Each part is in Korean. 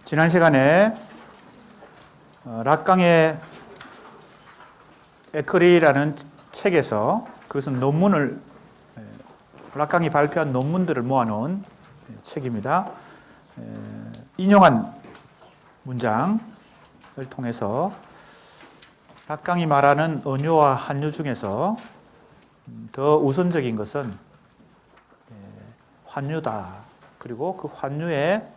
지난 시간에 락강의 에커리라는 책에서 그것은 논문을 락강이 발표한 논문들을 모아놓은 책입니다. 인용한 문장을 통해서 락강이 말하는 언유와 한유 중에서 더 우선적인 것은 환유다. 그리고 그 환유의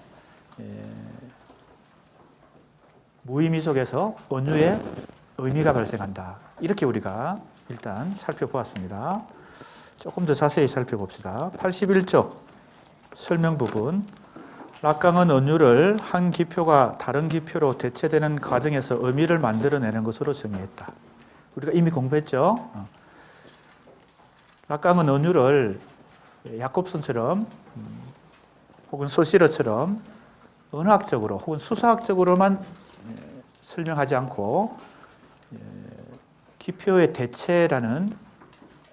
무의미 속에서 언유의 의미가 발생한다. 이렇게 우리가 일단 살펴보았습니다. 조금 더 자세히 살펴봅시다. 81쪽 설명 부분. 락강은 언유를 한 기표가 다른 기표로 대체되는 과정에서 의미를 만들어내는 것으로 정의했다. 우리가 이미 공부했죠. 락강은 언유를 야콥슨처럼 혹은 소시러처럼 언어학적으로 혹은 수사학적으로만 설명하지 않고 기표의 대체라는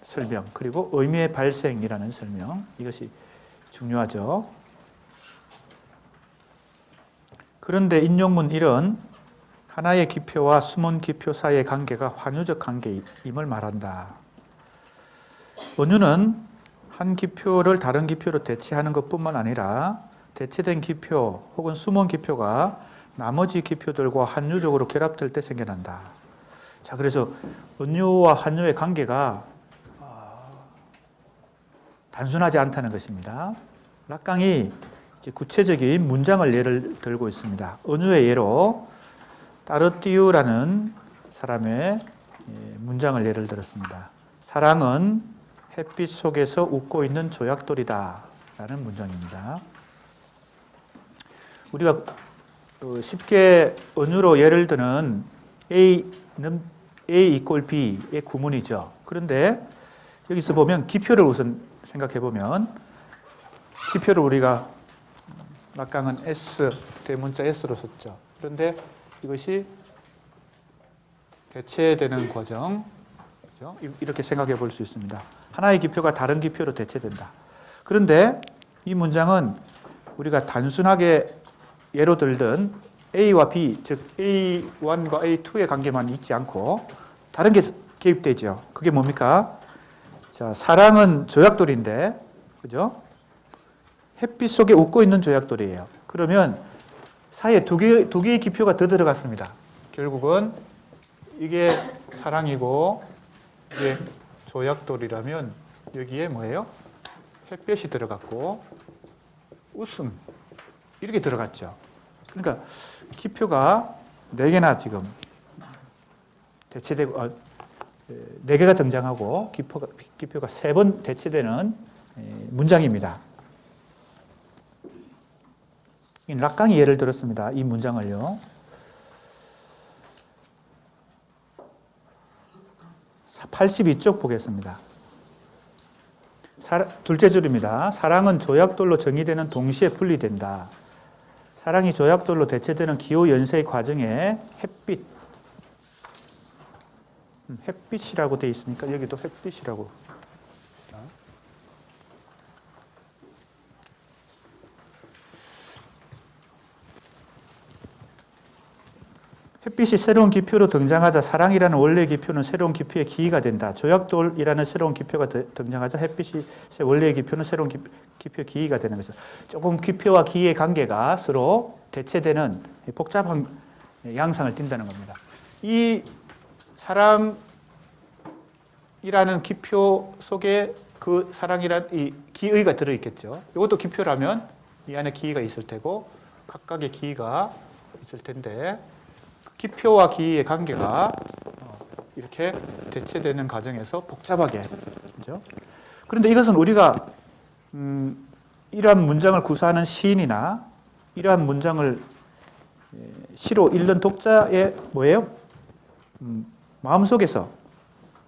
설명 그리고 의미의 발생이라는 설명, 이것이 중요하죠. 그런데 인용문 1은 하나의 기표와 숨은 기표 사이의 관계가 환유적 관계임을 말한다. 언유는 한 기표를 다른 기표로 대체하는 것뿐만 아니라 대체된 기표 혹은 숨은 기표가 나머지 기표들과 환유적으로 결합될 때 생겨난다. 자, 그래서 언유와 환유의 관계가 단순하지 않다는 것입니다. 락강이 구체적인 문장을 예를 들고 있습니다. 언유의 예로 따르띠우라는 사람의 문장을 예를 들었습니다. 사랑은 햇빛 속에서 웃고 있는 조약돌이다 라는 문장입니다. 우리가 쉽게 언유로 예를 드는 A는 A = B의 구문이죠. 그런데 여기서 보면 기표를 우선 생각해 보면 기표를 우리가 락강은 S, 대문자 S로 썼죠. 그런데 이것이 대체되는 과정, 그렇죠? 이렇게 생각해 볼 수 있습니다. 하나의 기표가 다른 기표로 대체된다. 그런데 이 문장은 우리가 단순하게 예로 들던 A와 B, 즉 A1과 A2의 관계만 있지 않고 다른 게 개입되죠. 그게 뭡니까? 자, 사랑은 조약돌인데, 그죠? 햇빛 속에 웃고 있는 조약돌이에요. 그러면 사이에 두 개의 기표가 더 들어갔습니다. 결국은 이게 사랑이고 이게 조약돌이라면 여기에 뭐예요? 햇볕이 들어갔고 웃음 이렇게 들어갔죠. 그러니까 기표가 4개나 지금 대체되고 4개가 등장하고 기표가 3번 대체되는 문장입니다. 락강이 예를 들었습니다. 이 문장을요. 82쪽 보겠습니다. 둘째 줄입니다. 사랑은 조약돌로 정의되는 동시에 분리된다. 사랑이 조약돌로 대체되는 기호 연쇄의 과정에 햇빛이라고 되어 있으니까 여기도 햇빛이라고. 햇빛이 새로운 기표로 등장하자 사랑이라는 원래의 기표는 새로운 기표의 기이가 된다. 조약돌이라는 새로운 기표가 등장하자 햇빛이 원래의 기표는 새로운 기표의 기이가 되는 거죠. 조금 기표와 기의 관계가 서로 대체되는 복잡한 양상을 띈다는 겁니다. 이 사랑이라는 기표 속에 그 사랑이라는 이 기의가 들어있겠죠. 이것도 기표라면 이 안에 기의가 있을 테고 각각의 기의가 있을 텐데 기표와 기의 관계가 이렇게 대체되는 과정에서 복잡하게, 그렇죠? 그런데 이것은 우리가 이러한 문장을 구사하는 시인이나 이러한 문장을 시로 읽는 독자의 뭐예요? 마음속에서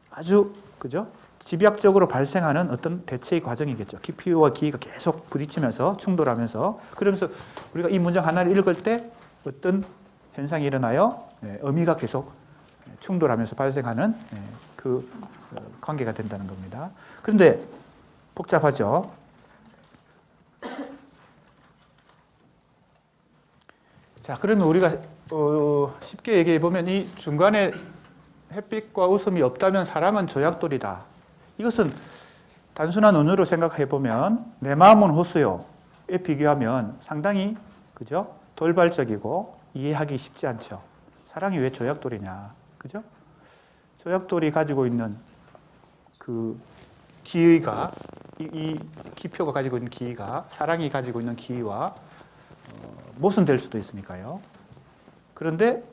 아주, 그죠? 집약적으로 발생하는 어떤 대체의 과정이겠죠. 기표와 기가 계속 부딪히면서 충돌하면서, 그러면서 우리가 이 문장 하나를 읽을 때 어떤 현상이 일어나요? 의미가 계속 충돌하면서 발생하는 그 관계가 된다는 겁니다. 그런데 복잡하죠? 자, 그러면 우리가 쉽게 얘기해 보면 이 중간에 햇빛과 웃음이 없다면 사랑은 조약돌이다. 이것은 단순한 은유로 생각해 보면 내 마음은 호수요에 비교하면 상당히 그죠? 돌발적이고 이해하기 쉽지 않죠. 사랑이 왜 조약돌이냐, 그죠? 조약돌이 가지고 있는 그 기의가 이 기표가 가지고 있는 기의가 사랑이 가지고 있는 기의와 모순될 수도 있으니까요. 그런데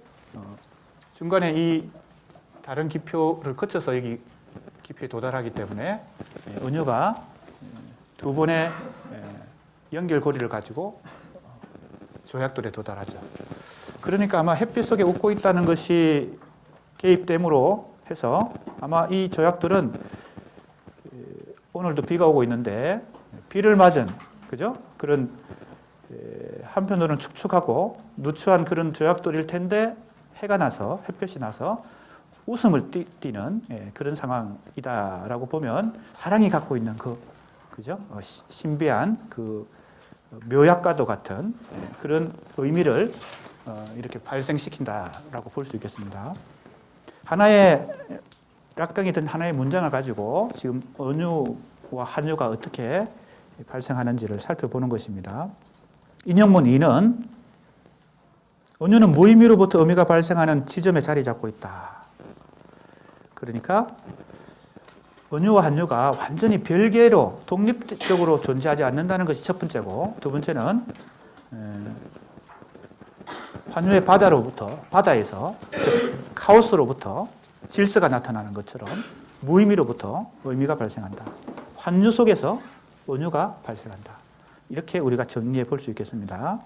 중간에 이 다른 기표를 거쳐서 여기 기표에 도달하기 때문에 은유가 두 번의 연결고리를 가지고 조약돌에 도달하죠. 그러니까 아마 햇빛 속에 웃고 있다는 것이 개입됨으로 해서 아마 이 조약돌은 오늘도 비가 오고 있는데 비를 맞은 그죠? 그런 한편으로는 축축하고 누추한 그런 조약돌일 텐데 해가 나서 햇볕이 나서 웃음을 띠는 그런 상황이다라고 보면 사랑이 갖고 있는 그죠? 신비한 그 묘약과도 같은 그런 의미를 이렇게 발생시킨다라고 볼 수 있겠습니다. 하나의 락강이 든 하나의 문장을 가지고 지금 은유와 한유가 어떻게 발생하는지를 살펴보는 것입니다. 인용문 2는 은유는 무의미로부터 의미가 발생하는 지점에 자리 잡고 있다. 그러니까 은유와 한유가 완전히 별개로 독립적으로 존재하지 않는다는 것이 첫 번째고, 두 번째는 한유의 바다에서 카오스로부터 질서가 나타나는 것처럼 무의미로부터 의미가 발생한다. 한유 속에서 은유가 발생한다. 이렇게 우리가 정리해 볼 수 있겠습니다.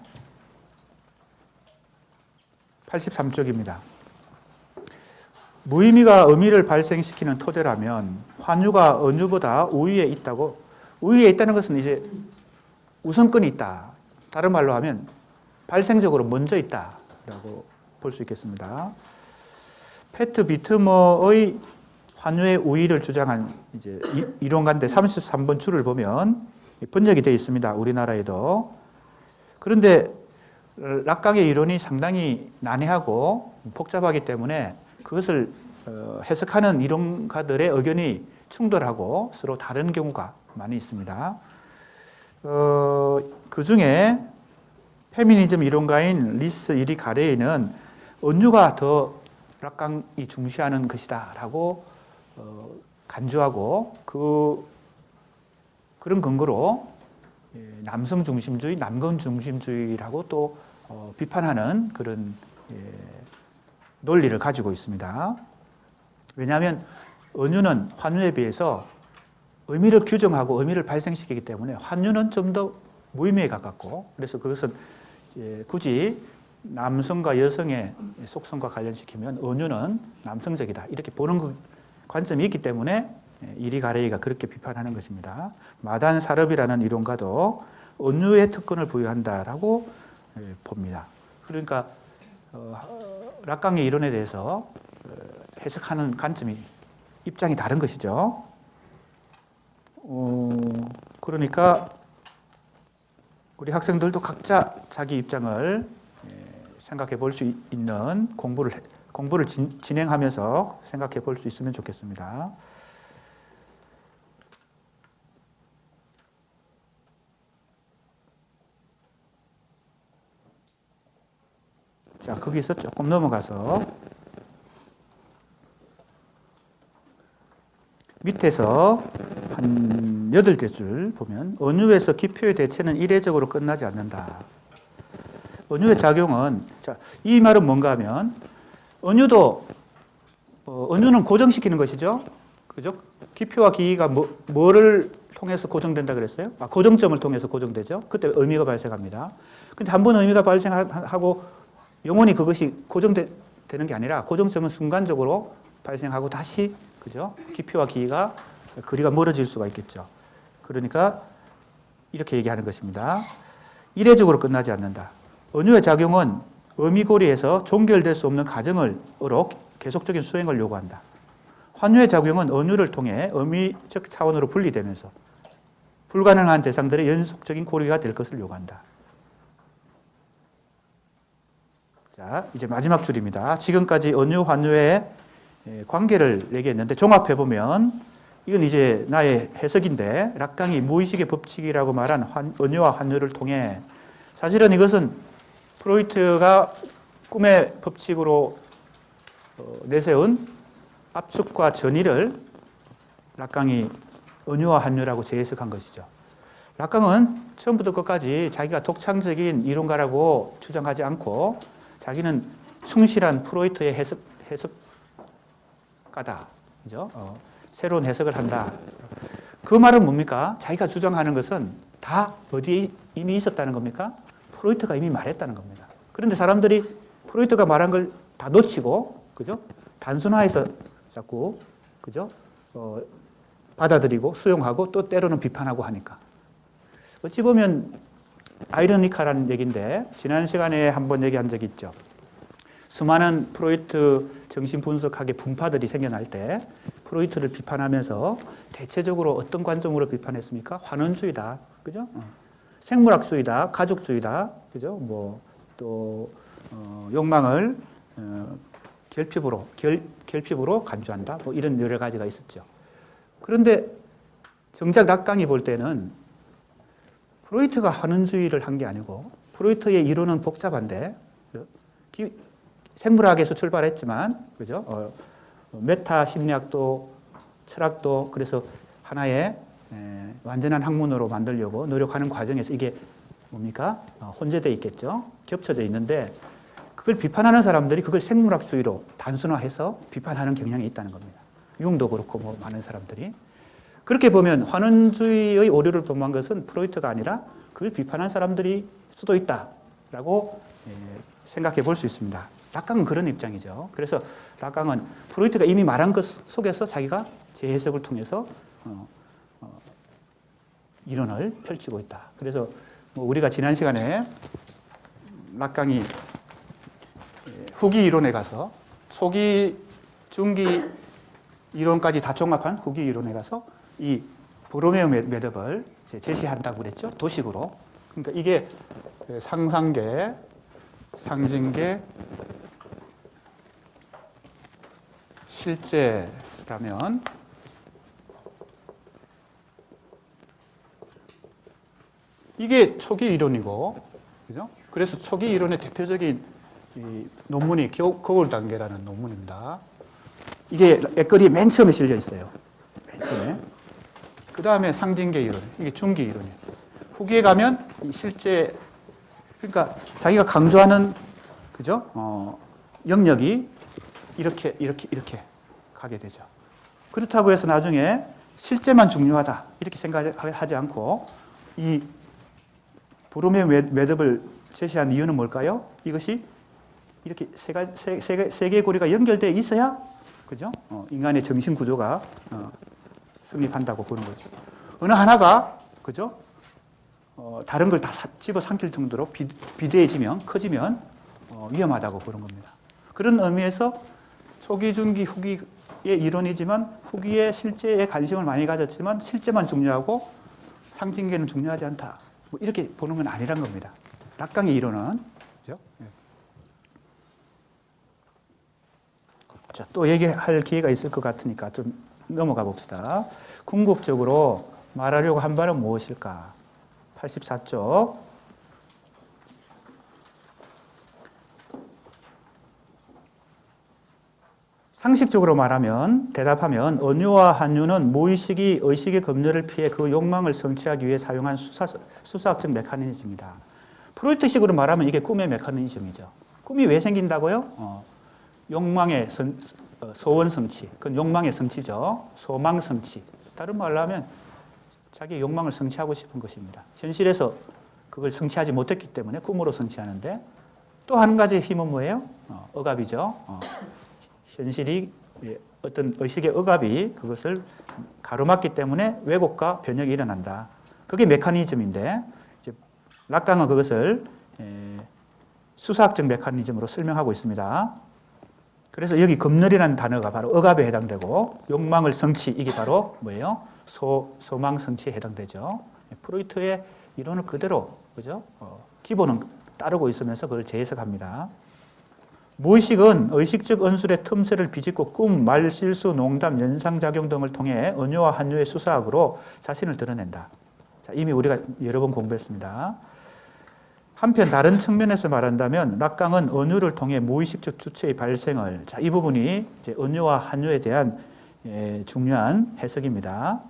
83쪽입니다. 무의미가 의미를 발생시키는 토대라면 환유가 은유보다 우위에 있다고, 우위에 있다는 것은 이제 우선권이 있다. 다른 말로 하면 발생적으로 먼저 있다라고 볼 수 있겠습니다. 페트 비트머의 환유의 우위를 주장한 이제 이론가인데 33번 줄을 보면 번역이 되어 있습니다. 우리나라에도. 그런데 락강의 이론이 상당히 난해하고 복잡하기 때문에 그것을 해석하는 이론가들의 의견이 충돌하고 서로 다른 경우가 많이 있습니다. 그 중에 페미니즘 이론가인 리스 이리 가레이는 은유가 더 락강이 중시하는 것이다 라고 간주하고 그런 근거로 남성 중심주의, 남건 중심주의라고 또 비판하는 그런 논리를 가지고 있습니다. 왜냐하면 은유는 환유에 비해서 의미를 규정하고 의미를 발생시키기 때문에 환유는 좀 더 무의미에 가깝고, 그래서 그것은 굳이 남성과 여성의 속성과 관련시키면 은유는 남성적이다 이렇게 보는 관점이 있기 때문에 이리 가레이가 그렇게 비판하는 것입니다. 마단 사럽이라는 이론가도 은유의 특권을 부여한다라고 봅니다. 그러니까 락강의 이론에 대해서 해석하는 관점이 입장이 다른 것이죠. 그러니까 우리 학생들도 각자 자기 입장을 생각해 볼 수 있는 공부를 진행하면서 생각해 볼 수 있으면 좋겠습니다. 자, 거기서 조금 넘어가서 밑에서 한 8개 줄 보면 은유에서 기표의 대체는 이례적으로 끝나지 않는다. 은유의 작용은, 자, 이 말은 뭔가 하면 은유는 고정시키는 것이죠. 그죠? 기표와 기의가 뭐를 통해서 고정된다 그랬어요? 고정점을 통해서 고정되죠. 그때 의미가 발생합니다. 근데 한 번 의미가 발생하고 영원히 그것이 고정되는 게 아니라 고정점은 순간적으로 발생하고 다시 그죠? 기표와 기의가 거리가 멀어질 수가 있겠죠. 그러니까 이렇게 얘기하는 것입니다. 이례적으로 끝나지 않는다. 은유의 작용은 의미고리에서 종결될 수 없는 과정으로 계속적인 수행을 요구한다. 환유의 작용은 은유를 통해 의미적 차원으로 분리되면서 불가능한 대상들의 연속적인 고리가 될 것을 요구한다. 자, 이제 마지막 줄입니다. 지금까지 은유, 환유의 관계를 얘기했는데 종합해 보면 이건 이제 나의 해석인데 락강이 무의식의 법칙이라고 말한 은유와 환유를 통해 사실은 이것은 프로이트가 꿈의 법칙으로 내세운 압축과 전이를 락강이 은유와 환유라고 재해석한 것이죠. 락강은 처음부터 끝까지 자기가 독창적인 이론가라고 주장하지 않고 자기는 충실한 프로이트의 해석가다. 그죠? 새로운 해석을 한다. 그 말은 뭡니까? 자기가 주장하는 것은 다 어디에 이미 있었다는 겁니까? 프로이트가 이미 말했다는 겁니다. 그런데 사람들이 프로이트가 말한 걸 다 놓치고, 그죠? 단순화해서 자꾸, 그죠? 받아들이고 수용하고 또 때로는 비판하고 하니까. 어찌 보면 아이러니컬한 얘기인데 지난 시간에 한번 얘기한 적이 있죠. 수많은 프로이트 정신 분석학의 분파들이 생겨날 때 프로이트를 비판하면서 대체적으로 어떤 관점으로 비판했습니까? 환원주의다. 그죠? 생물학주의다. 가족주의다. 그죠? 뭐 또 욕망을 결핍으로 간주한다. 뭐 이런 여러 가지가 있었죠. 그런데 정작 락강이 볼 때는 프로이트가 환원주의를 한 게 아니고 프로이트의 이론은 복잡한데 생물학에서 출발했지만 그죠? 메타 심리학도 철학도 그래서 하나의 완전한 학문으로 만들려고 노력하는 과정에서 이게 뭡니까? 혼재되어 있겠죠. 겹쳐져 있는데 그걸 비판하는 사람들이 그걸 생물학주의로 단순화해서 비판하는 경향이 있다는 겁니다. 융도 그렇고 뭐 많은 사람들이. 그렇게 보면 환원주의의 오류를 범한 것은 프로이트가 아니라 그걸 비판한 사람들이 수도 있다라고 생각해 볼 수 있습니다. 락강은 그런 입장이죠. 그래서 락강은 프로이트가 이미 말한 것 속에서 자기가 재해석을 통해서 이론을 펼치고 있다. 그래서 뭐 우리가 지난 시간에 락강이 후기 이론에 가서 초기, 중기 이론까지 다 종합한 후기 이론에 가서 이 보로메오 매듭을 제시한다고 그랬죠. 도식으로. 그러니까 이게 상상계, 상징계, 실제라면 이게 초기 이론이고, 그죠? 그래서 초기 이론의 대표적인 이 논문이 거울 단계라는 논문입니다. 이게 액거리에 맨 처음에 실려 있어요. 맨 처음에. 그 다음에 상징계 이론, 이게 중기 이론이에요. 후기에 가면 이 실제, 그러니까 자기가 강조하는 그죠? 영역이 이렇게 가게 되죠. 그렇다고 해서 나중에 실제만 중요하다 이렇게 생각하지 않고 이 보로메오 매듭을 제시한 이유는 뭘까요? 이것이 이렇게 세 개의 고리가 연결되어 있어야 그죠? 인간의 정신 구조가 성립한다고 보는 거죠. 어느 하나가 그죠? 다른 걸 다 집어삼킬 정도로 비대해지면 커지면 위험하다고 보는 겁니다. 그런 의미에서 초기, 중기, 후기의 이론이지만 후기에 실제에 관심을 많이 가졌지만 실제만 중요하고 상징계는 중요하지 않다. 뭐 이렇게 보는 건 아니란 겁니다. 락강의 이론은. 그죠? 자, 또 얘기할 기회가 있을 것 같으니까 좀 넘어가 봅시다. 궁극적으로 말하려고 한 바는 무엇일까? 84쪽. 상식적으로 말하면, 대답하면 은유와 한유는 무의식이 의식의 검열을 피해 그 욕망을 성취하기 위해 사용한 수사학적 메커니즘이다. 프로이트식으로 말하면 이게 꿈의 메커니즘이죠. 꿈이 왜 생긴다고요? 욕망의 소원 성취. 그건 욕망의 성취죠. 소망 성취. 다른 말로 하면 자기의 욕망을 성취하고 싶은 것입니다. 현실에서 그걸 성취하지 못했기 때문에 꿈으로 성취하는데 또 한 가지 힘은 뭐예요? 억압이죠. 현실이 어떤 의식의 억압이 그것을 가로막기 때문에 왜곡과 변형이 일어난다. 그게 메커니즘인데 이제 락강은 그것을 수사학적 메커니즘으로 설명하고 있습니다. 그래서 여기 검열이라는 단어가 바로 억압에 해당되고 욕망을 성취 이게 바로 뭐예요? 소망 성취에 해당되죠. 프로이트의 이론을 그대로 그죠? 기본은 따르고 있으면서 그걸 재해석합니다. 무의식은 의식적 언술의 틈새를 비집고 꿈, 말, 실수, 농담, 연상작용 등을 통해 언유와 한유의 수사학으로 자신을 드러낸다. 자, 이미 우리가 여러 번 공부했습니다. 한편 다른 측면에서 말한다면 락강은 언유를 통해 무의식적 주체의 발생을, 자, 이 부분이 이제 언유와 한유에 대한 중요한 해석입니다.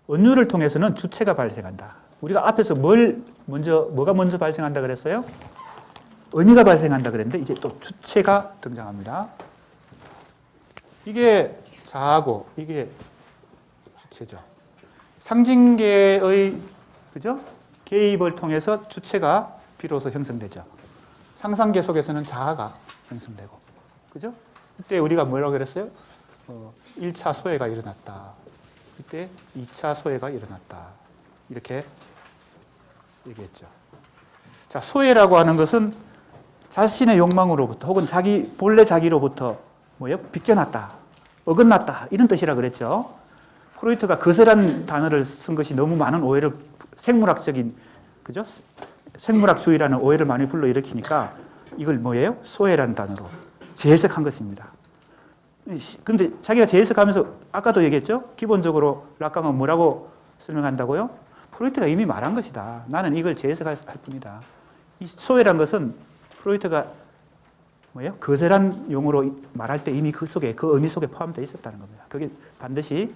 언유를 통해서는 주체가 발생한다. 우리가 앞에서 뭐가 먼저 발생한다 그랬어요? 의미가 발생한다 그랬는데 이제 또 주체가 등장합니다. 이게 자아고 이게 주체죠. 상징계의 그죠? 개입을 통해서 주체가 비로소 형성되죠. 상상계 속에서는 자아가 형성되고, 그죠? 그때 우리가 뭐라고 그랬어요? 1차 소외가 일어났다. 그때 2차 소외가 일어났다. 이렇게 얘기했죠. 자, 소외라고 하는 것은 자신의 욕망으로부터 혹은 본래 자기로부터 비껴났다, 어긋났다 이런 뜻이라 그랬죠. 프로이트가 거세란 단어를 쓴 것이 너무 많은 오해를 생물학적인 그죠? 생물학주의라는 오해를 많이 불러일으키니까 이걸 뭐예요? 소외라는 단어로 재해석한 것입니다. 그런데 자기가 재해석하면서 아까도 얘기했죠? 기본적으로 락강은 뭐라고 설명한다고요? 프로이트가 이미 말한 것이다. 나는 이걸 재해석할 뿐이다. 이 소외란 것은 프로이트가 거세란 용어로 말할 때 이미 그 의미 속에 포함되어 있었다는 겁니다. 그게 반드시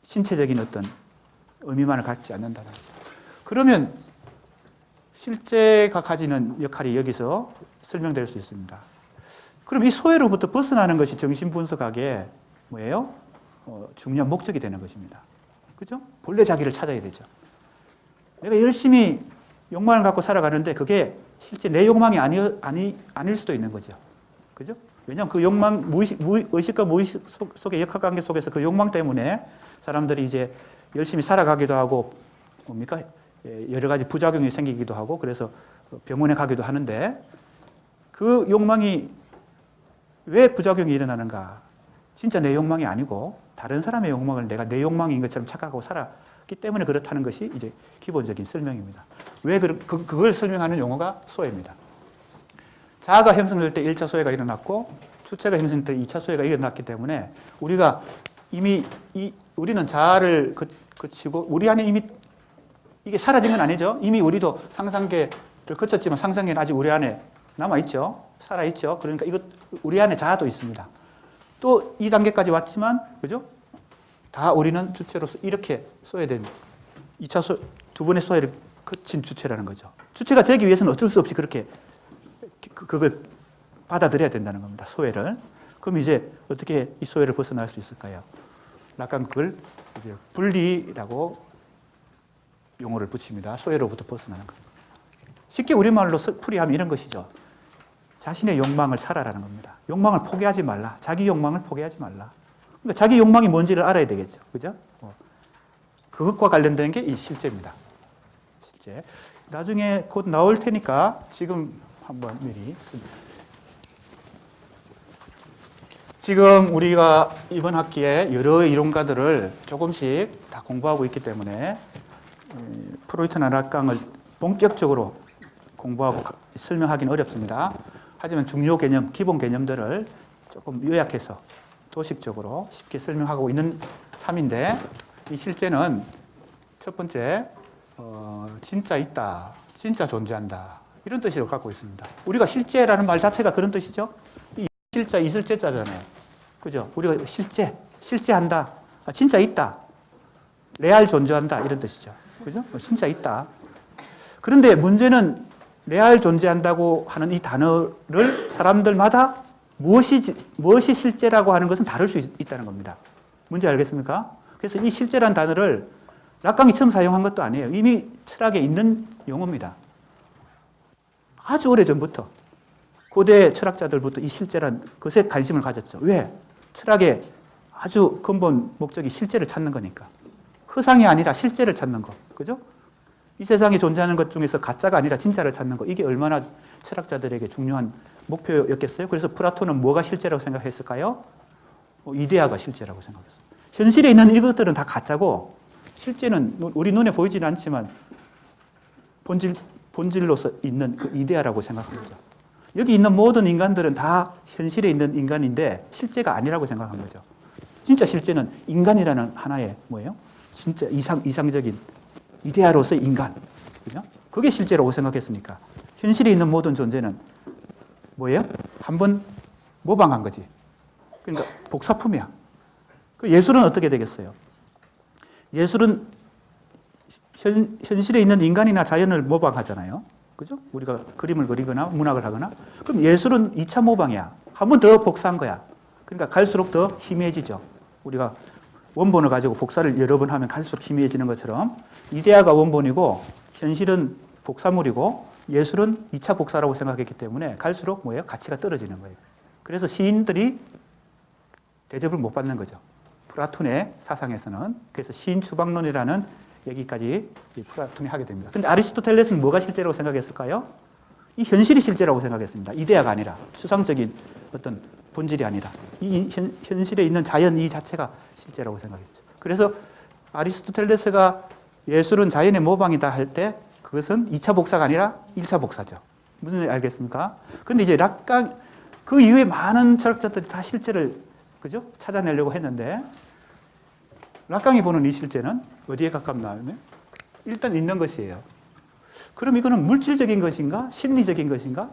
신체적인 어떤 의미만을 갖지 않는다는 거죠. 그러면 실제가 가지는 역할이 여기서 설명될 수 있습니다. 그럼 이 소외로부터 벗어나는 것이 정신분석학의 중요한 목적이 되는 것입니다. 그죠? 본래 자기를 찾아야 되죠. 내가 열심히 욕망을 갖고 살아가는데 그게 실제 내 욕망이 아닐 수도 있는 거죠. 그죠? 왜냐하면 그 욕망, 의식과 무의식 속의 역학관계 속에서 그 욕망 때문에 사람들이 이제 열심히 살아가기도 하고, 여러 가지 부작용이 생기기도 하고, 그래서 병원에 가기도 하는데, 그 욕망이 왜 부작용이 일어나는가? 진짜 내 욕망이 아니고, 다른 사람의 욕망을 내가 내 욕망인 것처럼 착각하고 살았기 때문에 그렇다는 것이 이제 기본적인 설명입니다. 왜 그걸 설명하는 용어가 소외입니다. 자아가 형성될 때 1차 소외가 일어났고, 주체가 형성될 때 2차 소외가 일어났기 때문에 우리는 자아를 거치고 우리 안에 이미 이게 사라진 건 아니죠. 이미 우리도 상상계를 거쳤지만 상상계는 아직 우리 안에 남아있죠. 살아있죠. 그러니까 이것 우리 안에 자아도 있습니다. 또 이 단계까지 왔지만 그죠? 다 우리는 주체로서 이렇게 소외된 2차 두 번의 소외를 거친 주체라는 거죠. 주체가 되기 위해서는 어쩔 수 없이 그렇게 그걸 받아들여야 된다는 겁니다. 소외를. 그럼 이제 어떻게 이 소외를 벗어날 수 있을까요? 락강 그걸 이제 분리라고 용어를 붙입니다. 소외로부터 벗어나는 것. 쉽게 우리말로 풀이하면 이런 것이죠. 자신의 욕망을 살아라는 겁니다. 욕망을 포기하지 말라. 자기 욕망을 포기하지 말라. 그러니까 자기 욕망이 뭔지를 알아야 되겠죠. 그죠? 그것과 관련된 게 이 실제입니다. 실제. 나중에 곧 나올 테니까 지금 한번 미리. 지금 우리가 이번 학기에 여러 이론가들을 조금씩 다 공부하고 있기 때문에 프로이트나 락강을 본격적으로 공부하고 설명하기는 어렵습니다. 하지만 중요 개념, 기본 개념들을 조금 요약해서 도식적으로 쉽게 설명하고 있는 삶인데 이 실제는 첫 번째 진짜 있다, 진짜 존재한다 이런 뜻을 갖고 있습니다. 우리가 실제라는 말 자체가 그런 뜻이죠. 실자, 있을제자잖아요. 그죠? 우리가 실제한다. 진짜 있다. 레알 존재한다. 이런 뜻이죠. 그죠? 진짜 있다. 그런데 문제는 레알 존재한다고 하는 이 단어를 사람들마다 무엇이 실제라고 하는 것은 다를 수 있다는 겁니다. 뭔지 알겠습니까? 그래서 이 실제라는 단어를 락강이 처음 사용한 것도 아니에요. 이미 철학에 있는 용어입니다. 아주 오래전부터. 고대 철학자들부터 이 실제란 것에 관심을 가졌죠. 왜? 철학의 아주 근본 목적이 실제를 찾는 거니까. 허상이 아니라 실제를 찾는 거. 그죠? 이 세상에 존재하는 것 중에서 가짜가 아니라 진짜를 찾는 거. 이게 얼마나 철학자들에게 중요한 목표였겠어요? 그래서 플라톤은 뭐가 실제라고 생각했을까요? 이데아가 실제라고 생각했어요. 현실에 있는 이것들은 다 가짜고 실제는 우리 눈에 보이지는 않지만 본질 본질로서 있는 그 이데아라고 생각한 거죠. 여기 있는 모든 인간들은 다 현실에 있는 인간인데 실제가 아니라고 생각한 거죠. 진짜 실제는 인간이라는 하나의 뭐예요? 진짜 이상적인 이데아로서의 인간. 그죠? 그게 실제라고 생각했으니까 현실에 있는 모든 존재는 뭐예요? 한번 모방한 거지. 그러니까 복사품이야. 그 예술은 어떻게 되겠어요? 예술은 현실에 있는 인간이나 자연을 모방하잖아요. 그죠? 우리가 그림을 그리거나 문학을 하거나. 그럼 예술은 2차 모방이야. 한 번 더 복사한 거야. 그러니까 갈수록 더 희미해지죠. 우리가 원본을 가지고 복사를 여러 번 하면 갈수록 희미해지는 것처럼 이데아가 원본이고 현실은 복사물이고 예술은 2차 복사라고 생각했기 때문에 갈수록 뭐예요? 가치가 떨어지는 거예요. 그래서 시인들이 대접을 못 받는 거죠. 플라톤의 사상에서는. 그래서 시인 추방론이라는 얘기까지 플라톤이 하게 됩니다. 근데 아리스토텔레스는 뭐가 실제라고 생각했을까요? 이 현실이 실제라고 생각했습니다. 이데아가 아니라 추상적인 어떤 본질이 아니라 이 현실에 있는 자연 이 자체가 실제라고 생각했죠. 그래서 아리스토텔레스가 예술은 자연의 모방이다 할 때 그것은 2차 복사가 아니라 1차 복사죠. 무슨 말인지 알겠습니까? 근데 이제 락강 그 이후에 많은 철학자들이 다 실제를 그죠? 찾아내려고 했는데 락강이 보는 이 실제는 어디에 가깝나요? 일단 있는 것이에요. 그럼 이거는 물질적인 것인가? 심리적인 것인가?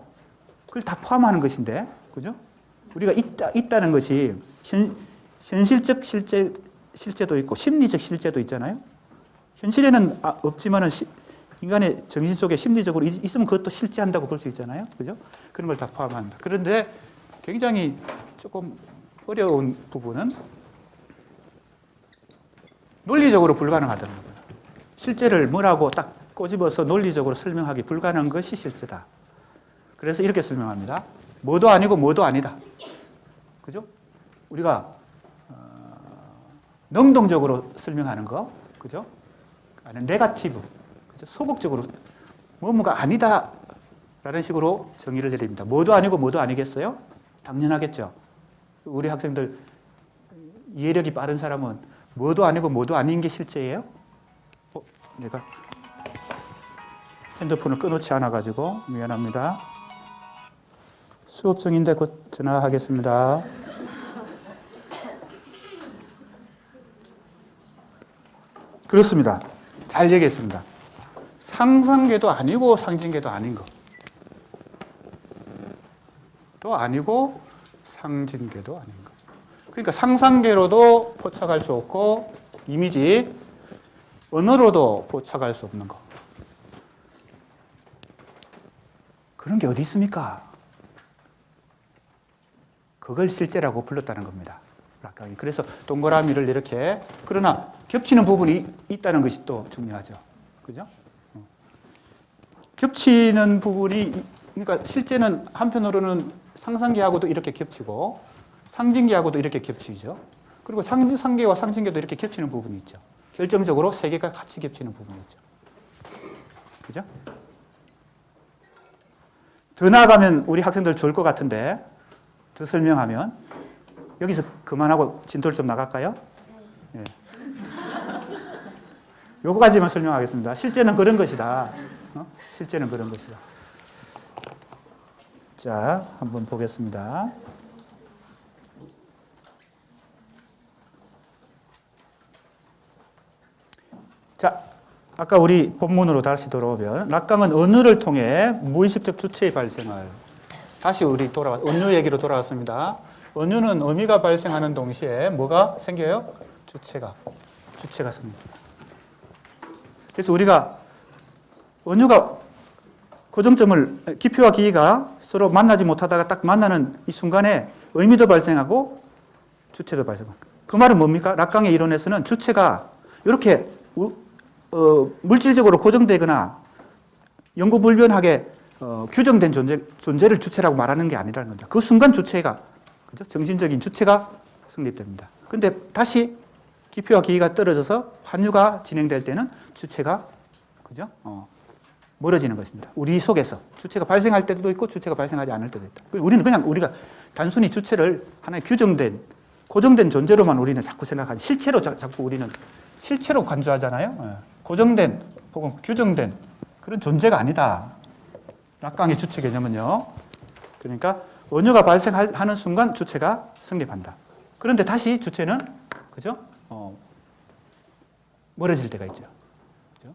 그걸 다 포함하는 것인데, 그죠? 우리가 있다는 것이 현실적 실제도 있고 심리적 실제도 있잖아요. 현실에는 없지만은 인간의 정신 속에 심리적으로 있으면 그것도 실제한다고 볼 수 있잖아요. 그죠? 그런 걸 다 포함합니다. 그런데 굉장히 조금 어려운 부분은 논리적으로 불가능하다는 겁니다. 실제를 뭐라고 딱 꼬집어서 논리적으로 설명하기 불가능한 것이 실제다. 그래서 이렇게 설명합니다. 뭐도 아니고 뭐도 아니다. 그죠? 우리가 능동적으로 설명하는 거, 그죠? 아니, 네거티브, 그죠? 소극적으로 뭐뭐가 아니다라는 식으로 정의를 내립니다. 뭐도 아니고 뭐도 아니겠어요? 당연하겠죠. 우리 학생들 이해력이 빠른 사람은 뭐도 아니고 뭐도 아닌 게 실제예요? 내가 핸드폰을 꺼놓지 않아가지고 미안합니다. 수업 중인데 곧 전화하겠습니다. 그렇습니다. 잘 얘기했습니다. 상상계도 아니고 상징계도 아닌 거. 또 아니고 상징계도 아닌 거. 그러니까 상상계로도 포착할 수 없고 이미지, 언어로도 포착할 수 없는 거. 그런 게 어디 있습니까? 그걸 실제라고 불렀다는 겁니다. 락강이. 그래서 동그라미를 이렇게, 그러나 겹치는 부분이 있다는 것이 또 중요하죠. 그죠? 겹치는 부분이, 그러니까 실제는 한편으로는 상상계하고도 이렇게 겹치고 상징계하고도 이렇게 겹치죠. 그리고 상계와 상징계도 이렇게 겹치는 부분이 있죠. 결정적으로 세 개가 같이 겹치는 부분이 있죠. 그죠? 더 나아가면 우리 학생들 좋을 것 같은데, 더 설명하면, 여기서 그만하고 진도를 좀 나갈까요? 네. 요거까지만 설명하겠습니다. 실제는 그런 것이다. 실제는 그런 것이다. 자, 한번 보겠습니다. 자, 아까 우리 본문으로 다시 돌아오면 락강은 언어를 통해 무의식적 주체의 발생을, 다시 우리 언어 얘기로 돌아왔습니다. 언어는 의미가 발생하는 동시에 뭐가 생겨요? 주체가 생깁니다. 그래서 우리가 언어가 고정점을, 기표와 기의가 서로 만나지 못하다가 딱 만나는 이 순간에 의미도 발생하고 주체도 발생합니다. 그 말은 뭡니까? 락강의 이론에서는 주체가 이렇게 물질적으로 고정되거나 영구불변하게 규정된 존재를 주체라고 말하는 게 아니라는 거죠. 그 순간 주체가, 그죠? 정신적인 주체가 성립됩니다. 근데 다시 기표와 기의가 떨어져서 환유가 진행될 때는 주체가, 그죠? 멀어지는 것입니다. 우리 속에서 주체가 발생할 때도 있고 주체가 발생하지 않을 때도 있다. 우리는 그냥 우리가 단순히 주체를 하나의 규정된, 고정된 존재로만 우리는 자꾸 생각하지, 실체로 자꾸 우리는 실체로 간주하잖아요. 고정된 혹은 규정된 그런 존재가 아니다. 락강의 주체 개념은요. 그러니까 언어가 발생하는 순간 주체가 성립한다. 그런데 다시 주체는 그죠? 멀어질 때가 있죠. 그죠?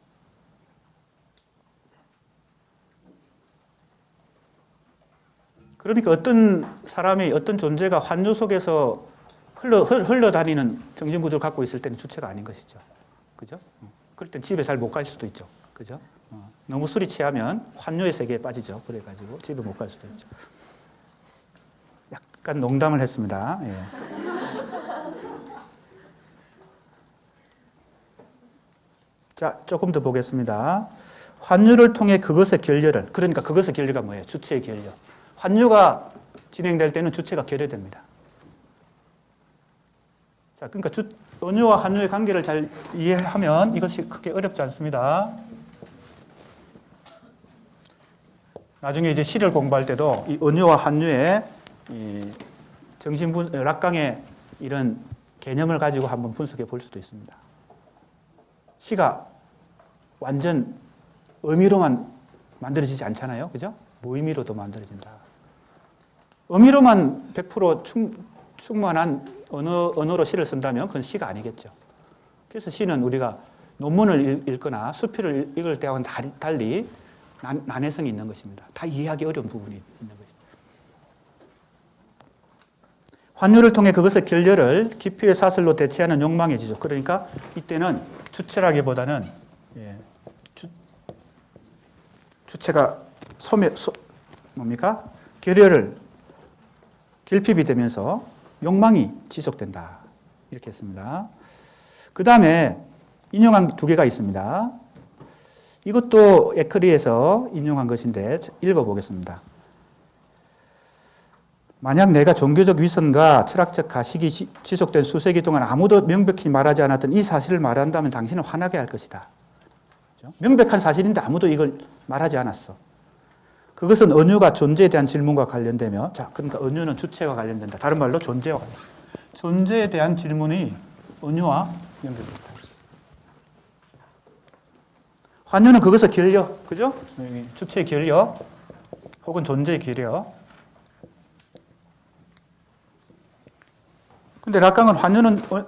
그러니까 어떤 사람이 어떤 존재가 환유 속에서 흘러다니는 정신구조를 갖고 있을 때는 주체가 아닌 것이죠. 그죠? 그럴 땐 집에 잘 못 갈 수도 있죠. 그죠? 너무 술이 취하면 환유의 세계에 빠지죠. 그래가지고 집에 못 갈 수도 있죠. 약간 농담을 했습니다. 예. 자, 조금 더 보겠습니다. 환유를 통해 그것의 결렬을, 그러니까 그것의 결렬가 뭐예요? 주체의 결렬. 환유가 진행될 때는 주체가 결여됩니다. 자, 그러니까 언유와 환유의 관계를 잘 이해하면 이것이 크게 어렵지 않습니다. 나중에 이제 시를 공부할 때도 이 언유와 환유의 락강의 이런 개념을 가지고 한번 분석해 볼 수도 있습니다. 시가 완전 의미로만 만들어지지 않잖아요. 그죠? 무의미로도 만들어진다. 의미로만 100% 충만한 언어로 시를 쓴다면 그건 시가 아니겠죠. 그래서 시는 우리가 논문을 읽거나 수필을 읽을 때와는 달리 난해성이 있는 것입니다. 다 이해하기 어려운 부분이 있는 것입니다. 환유를 통해 그것의 결렬을 기표의 사슬로 대체하는 욕망의 지속. 그러니까 이때는 주체라기보다는 주체가 뭡니까? 결렬을 결핍이 되면서 욕망이 지속된다. 이렇게 했습니다. 그 다음에 인용한 두 개가 있습니다. 이것도 에크리에서 인용한 것인데 읽어보겠습니다. 만약 내가 종교적 위선과 철학적 가식이 지속된 수세기 동안 아무도 명백히 말하지 않았던 이 사실을 말한다면 당신은 화나게 할 것이다. 그렇죠? 명백한 사실인데 아무도 이걸 말하지 않았어. 그것은 언유가 존재에 대한 질문과 관련되며, 자, 그러니까 언유는 주체와 관련된다. 다른 말로 존재와 관련된다. 존재에 대한 질문이 언유와 연결된다. 환유는 그것을 결려, 그죠? 주체의 결려, 혹은 존재의 결려. 근데 락강은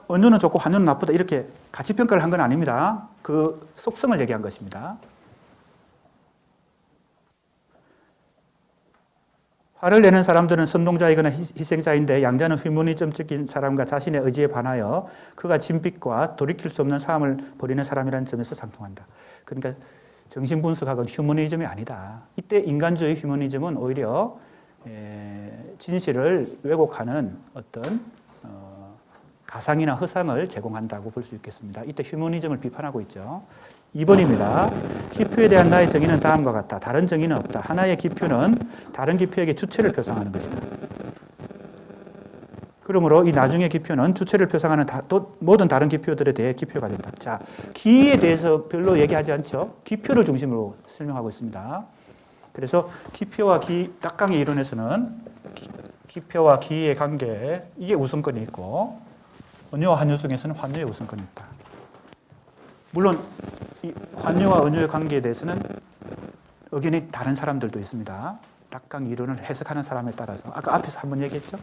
언유는 좋고 환유는 나쁘다 이렇게 가치 평가를 한 건 아닙니다. 그 속성을 얘기한 것입니다. 화를 내는 사람들은 선동자이거나 희생자인데 양자는 휴머니즘적인 사람과 자신의 의지에 반하여 그가 진빛과 돌이킬 수 없는 싸움을 벌이는 사람이라는 점에서 상통한다. 그러니까 정신분석학은 휴머니즘이 아니다. 이때 인간주의 휴머니즘은 오히려 진실을 왜곡하는 어떤 가상이나 허상을 제공한다고 볼 수 있겠습니다. 이때 휴머니즘을 비판하고 있죠. 2번입니다. 기표에 대한 나의 정의는 다음과 같다. 다른 정의는 없다. 하나의 기표는 다른 기표에게 주체를 표상하는 것이다. 그러므로 이 나중의 기표는 주체를 표상하는 모든 다른 기표들에 대해 기표가 된다. 자, 기에 대해서 별로 얘기하지 않죠. 기표를 중심으로 설명하고 있습니다. 그래서 기표와 락강의 이론에서는 기표와 기의 관계, 이게 우선권이 있고 언유와 환유 속에서는 환유의 우선권이 있다. 물론 이 환유와 언유의 관계에 대해서는 의견이 다른 사람들도 있습니다. 락강 이론을 해석하는 사람에 따라서 아까 앞에서 한번 얘기했죠.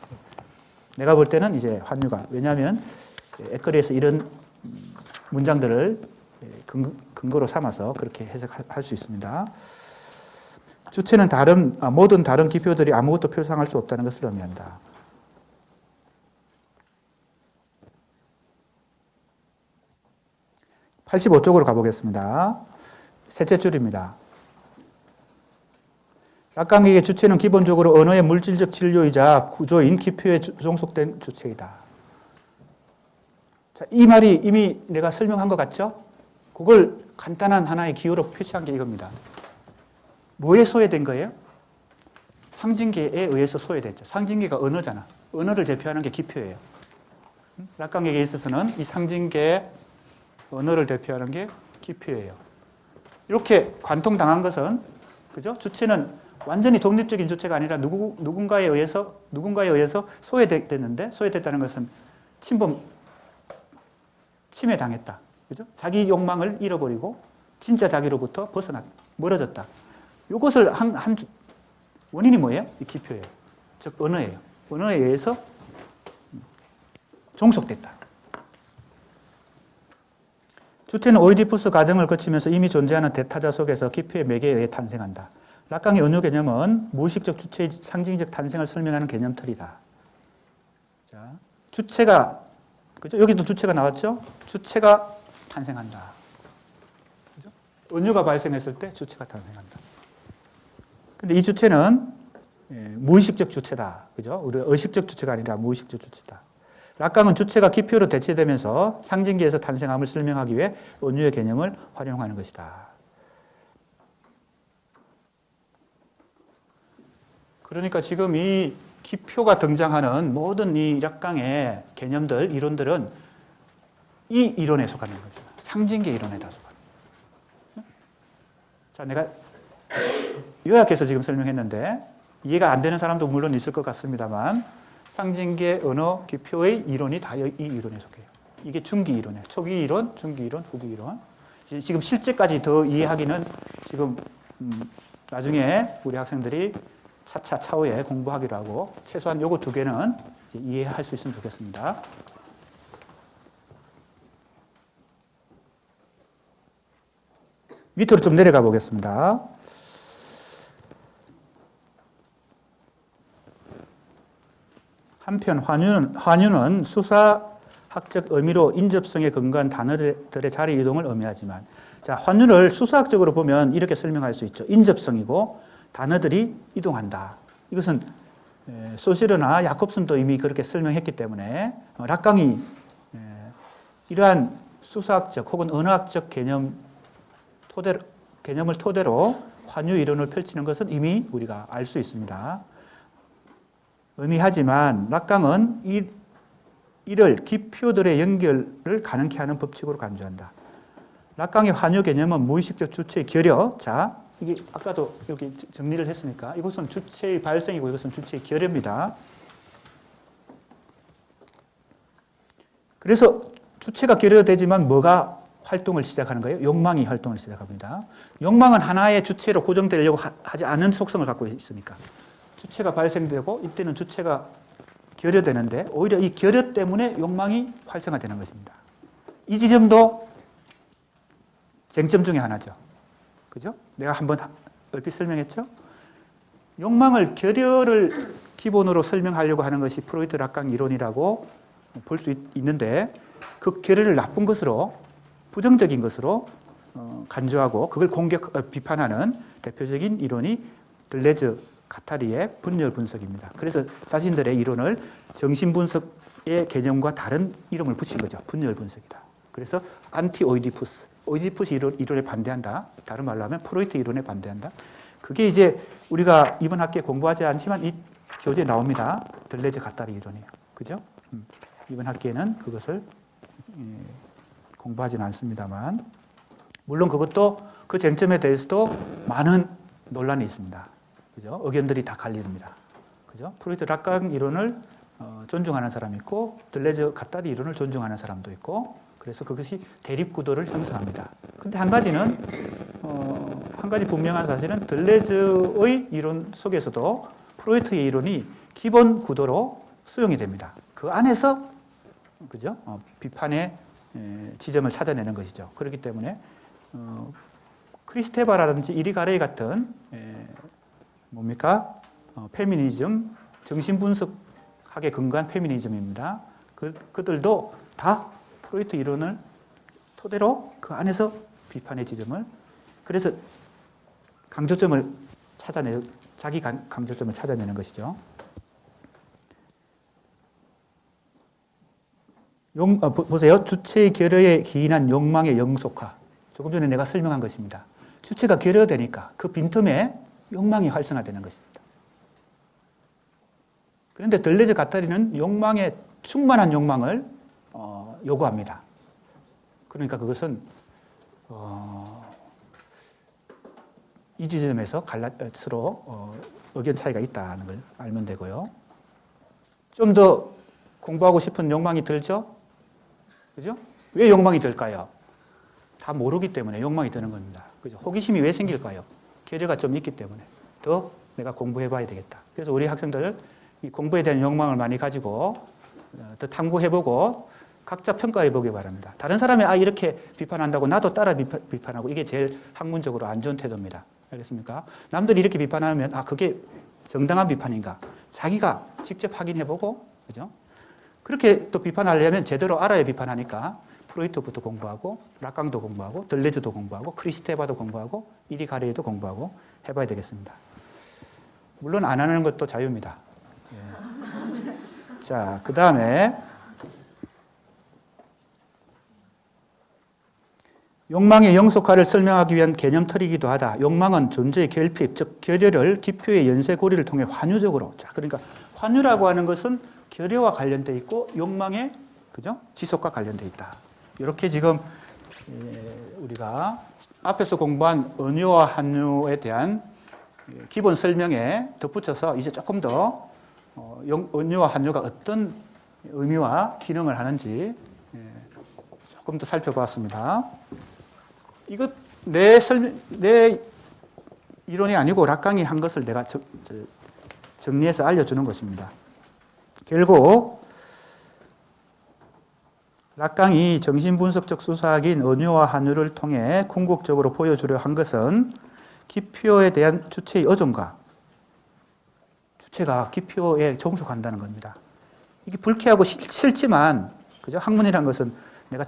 내가 볼 때는 이제 환유가, 왜냐하면 에커리에서 이런 문장들을 근거로 삼아서 그렇게 해석할 수 있습니다. 주체는 모든 다른 기표들이 아무것도 표상할 수 없다는 것을 의미한다. (85쪽으로) 가보겠습니다. 셋째 줄입니다. 락강에게 주체는 기본적으로 언어의 물질적 진료이자 구조인 기표에 종속된 주체이다. 자, 이 말이 이미 내가 설명한 것 같죠? 그걸 간단한 하나의 기호로 표시한 게 이겁니다. 뭐에 소외된 거예요? 상징계에 의해서 소외됐죠. 상징계가 언어잖아. 언어를 대표하는 게 기표예요. 락강에게 있어서는 이 상징계 언어를 대표하는 게 기표예요. 이렇게 관통당한 것은, 그죠? 주체는 완전히 독립적인 주체가 아니라 누군가에 의해서 소외됐는데, 소외됐다는 것은 침해당했다. 그죠? 자기 욕망을 잃어버리고 진짜 자기로부터 벗어났다. 멀어졌다. 이것을 원인이 뭐예요? 이 기표예요. 즉 언어예요. 언어에 의해서 종속됐다. 주체는 오이디푸스 과정을 거치면서 이미 존재하는 대타자 속에서 기표의 매개에 의해 탄생한다. 락강의 은유 개념은 무의식적 주체의 상징적 탄생을 설명하는 개념틀이다. 자, 주체가, 그죠? 여기도 주체가 나왔죠? 주체가 탄생한다. 그죠? 은유가 발생했을 때 주체가 탄생한다. 근데 이 주체는 무의식적 주체다. 그죠? 우리 의식적 주체가 아니라 무의식적 주체다. 락강은 주체가 기표로 대체되면서 상징계에서 탄생함을 설명하기 위해 은유의 개념을 활용하는 것이다. 그러니까 지금 이 기표가 등장하는 모든 이 락강의 개념들, 이론들은 이 이론에 속하는 거죠. 상징계 이론에 다 속하는 거죠. 자, 내가 요약해서 지금 설명했는데 이해가 안 되는 사람도 물론 있을 것 같습니다만 상징계, 언어, 기표의 이론이 다 이 이론에 속해요. 이게 중기 이론이에요. 초기 이론, 중기 이론, 후기 이론. 지금 실제까지 더 이해하기는 지금 나중에 우리 학생들이 차차 차후에 공부하기로 하고 최소한 요거 두 개는 이해할 수 있으면 좋겠습니다. 밑으로 좀 내려가 보겠습니다. 한편 환유는 수사학적 의미로 인접성에 근거한 단어들의 자리 이동을 의미하지만, 자, 환유를 수사학적으로 보면 이렇게 설명할 수 있죠. 인접성이고 단어들이 이동한다. 이것은 소시르나 야콥슨도 이미 그렇게 설명했기 때문에 락강이 이러한 수사학적 혹은 언어학적 개념을 토대로 환유 이론을 펼치는 것은 이미 우리가 알 수 있습니다. 의미하지만 락강은 이를 기표들의 연결을 가능케 하는 법칙으로 간주한다. 락강의 환유 개념은 무의식적 주체의 결여. 자, 이게 아까도 여기 정리를 했으니까 이것은 주체의 발생이고 이것은 주체의 결여입니다. 그래서 주체가 결여되지만 뭐가 활동을 시작하는 거예요? 욕망이 활동을 시작합니다. 욕망은 하나의 주체로 고정되려고 하지 않은 속성을 갖고 있으니까. 주체가 발생되고 이때는 주체가 결여되는데 오히려 이 결여 때문에 욕망이 활성화되는 것입니다. 이 지점도 쟁점 중에 하나죠. 그죠? 내가 한번 얼핏 설명했죠? 욕망을 결여를 기본으로 설명하려고 하는 것이 프로이트 락강 이론이라고 볼 수 있는데 그 결여를 나쁜 것으로 부정적인 것으로 간주하고 그걸 비판하는 대표적인 이론이 들레즈 가타리의 분열 분석입니다. 그래서 자신들의 이론을 정신분석의 개념과 다른 이름을 붙인 거죠. 분열 분석이다. 그래서 안티 오이디푸스. 오이디푸스 이론에 반대한다. 다른 말로 하면 프로이트 이론에 반대한다. 그게 이제 우리가 이번 학기에 공부하지 않지만 이 교재에 나옵니다. 들레즈 가타리 이론이에요. 그죠? 이번 학기에는 그것을 공부하지는 않습니다만 물론 그것도 그 쟁점에 대해서도 많은 논란이 있습니다. 그죠? 의견들이 다 갈립니다. 그죠? 프로이트 락강 이론을 존중하는 사람이 있고 들레즈 가타리 이론을 존중하는 사람도 있고 그래서 그것이 대립구도를 형성합니다. 근데 한 가지 분명한 사실은 들레즈의 이론 속에서도 프로이트의 이론이 기본 구도로 수용이 됩니다. 그 안에서 그죠? 비판의 지점을 찾아내는 것이죠. 그렇기 때문에 크리스테바라든지 이리가레이 같은 뭡니까? 페미니즘, 정신분석학에 근거한 페미니즘입니다. 그들도 다 프로이트 이론을 토대로 그 안에서 비판의 지점을 그래서 강조점을 자기 강조점을 찾아내는 것이죠. 보세요. 주체의 결여에 기인한 욕망의 영속화. 조금 전에 내가 설명한 것입니다. 주체가 결여되니까 그 빈틈에 욕망이 활성화되는 것입니다. 그런데 들레즈 가타리는 충만한 욕망을 요구합니다. 그러니까 그것은 이 지점에서 서로 의견 차이가 있다는 걸 알면 되고요. 좀 더 공부하고 싶은 욕망이 들죠? 그죠? 왜 욕망이 들까요? 다 모르기 때문에 욕망이 드는 겁니다. 그죠? 호기심이 왜 생길까요? 계려가 좀 있기 때문에 더 내가 공부해봐야 되겠다. 그래서 우리 학생들 이 공부에 대한 욕망을 많이 가지고 더 탐구해보고 각자 평가해보기 바랍니다. 다른 사람이 이렇게 비판한다고 나도 따라 비판하고 이게 제일 학문적으로 안 좋은 태도입니다. 알겠습니까? 남들이 이렇게 비판하면 그게 정당한 비판인가? 자기가 직접 확인해보고, 그죠? 그렇게 또 비판하려면 제대로 알아야 비판하니까 프로이트부터 공부하고 라깡도 공부하고 들레즈도 공부하고 크리스테바도 공부하고 이리 가리에도 공부하고 해봐야 되겠습니다. 물론 안 하는 것도 자유입니다. 예. 자, 그 다음에 욕망의 영속화를 설명하기 위한 개념틀이기도 하다. 욕망은 존재의 결핍, 즉 결여를 기표의 연쇄고리를 통해 환유적으로. 자, 그러니까 환유라고 하는 것은 결여와 관련돼 있고 욕망의 그죠? 지속과 관련돼 있다. 이렇게 지금 우리가 앞에서 공부한 은유와 한유에 대한 기본 설명에 덧붙여서 이제 조금 더 은유와 한유가 어떤 의미와 기능을 하는지 조금 더 살펴보았습니다. 이거 내 이론이 아니고 락강이 한 것을 내가 정리해서 알려주는 것입니다. 결국 락강이 정신분석적 수사학인 은유와 한유를 통해 궁극적으로 보여주려 한 것은 기표에 대한 주체의 의존과 주체가 기표에 종속한다는 겁니다. 이게 불쾌하고 싫지만, 그죠? 학문이라는 것은 내가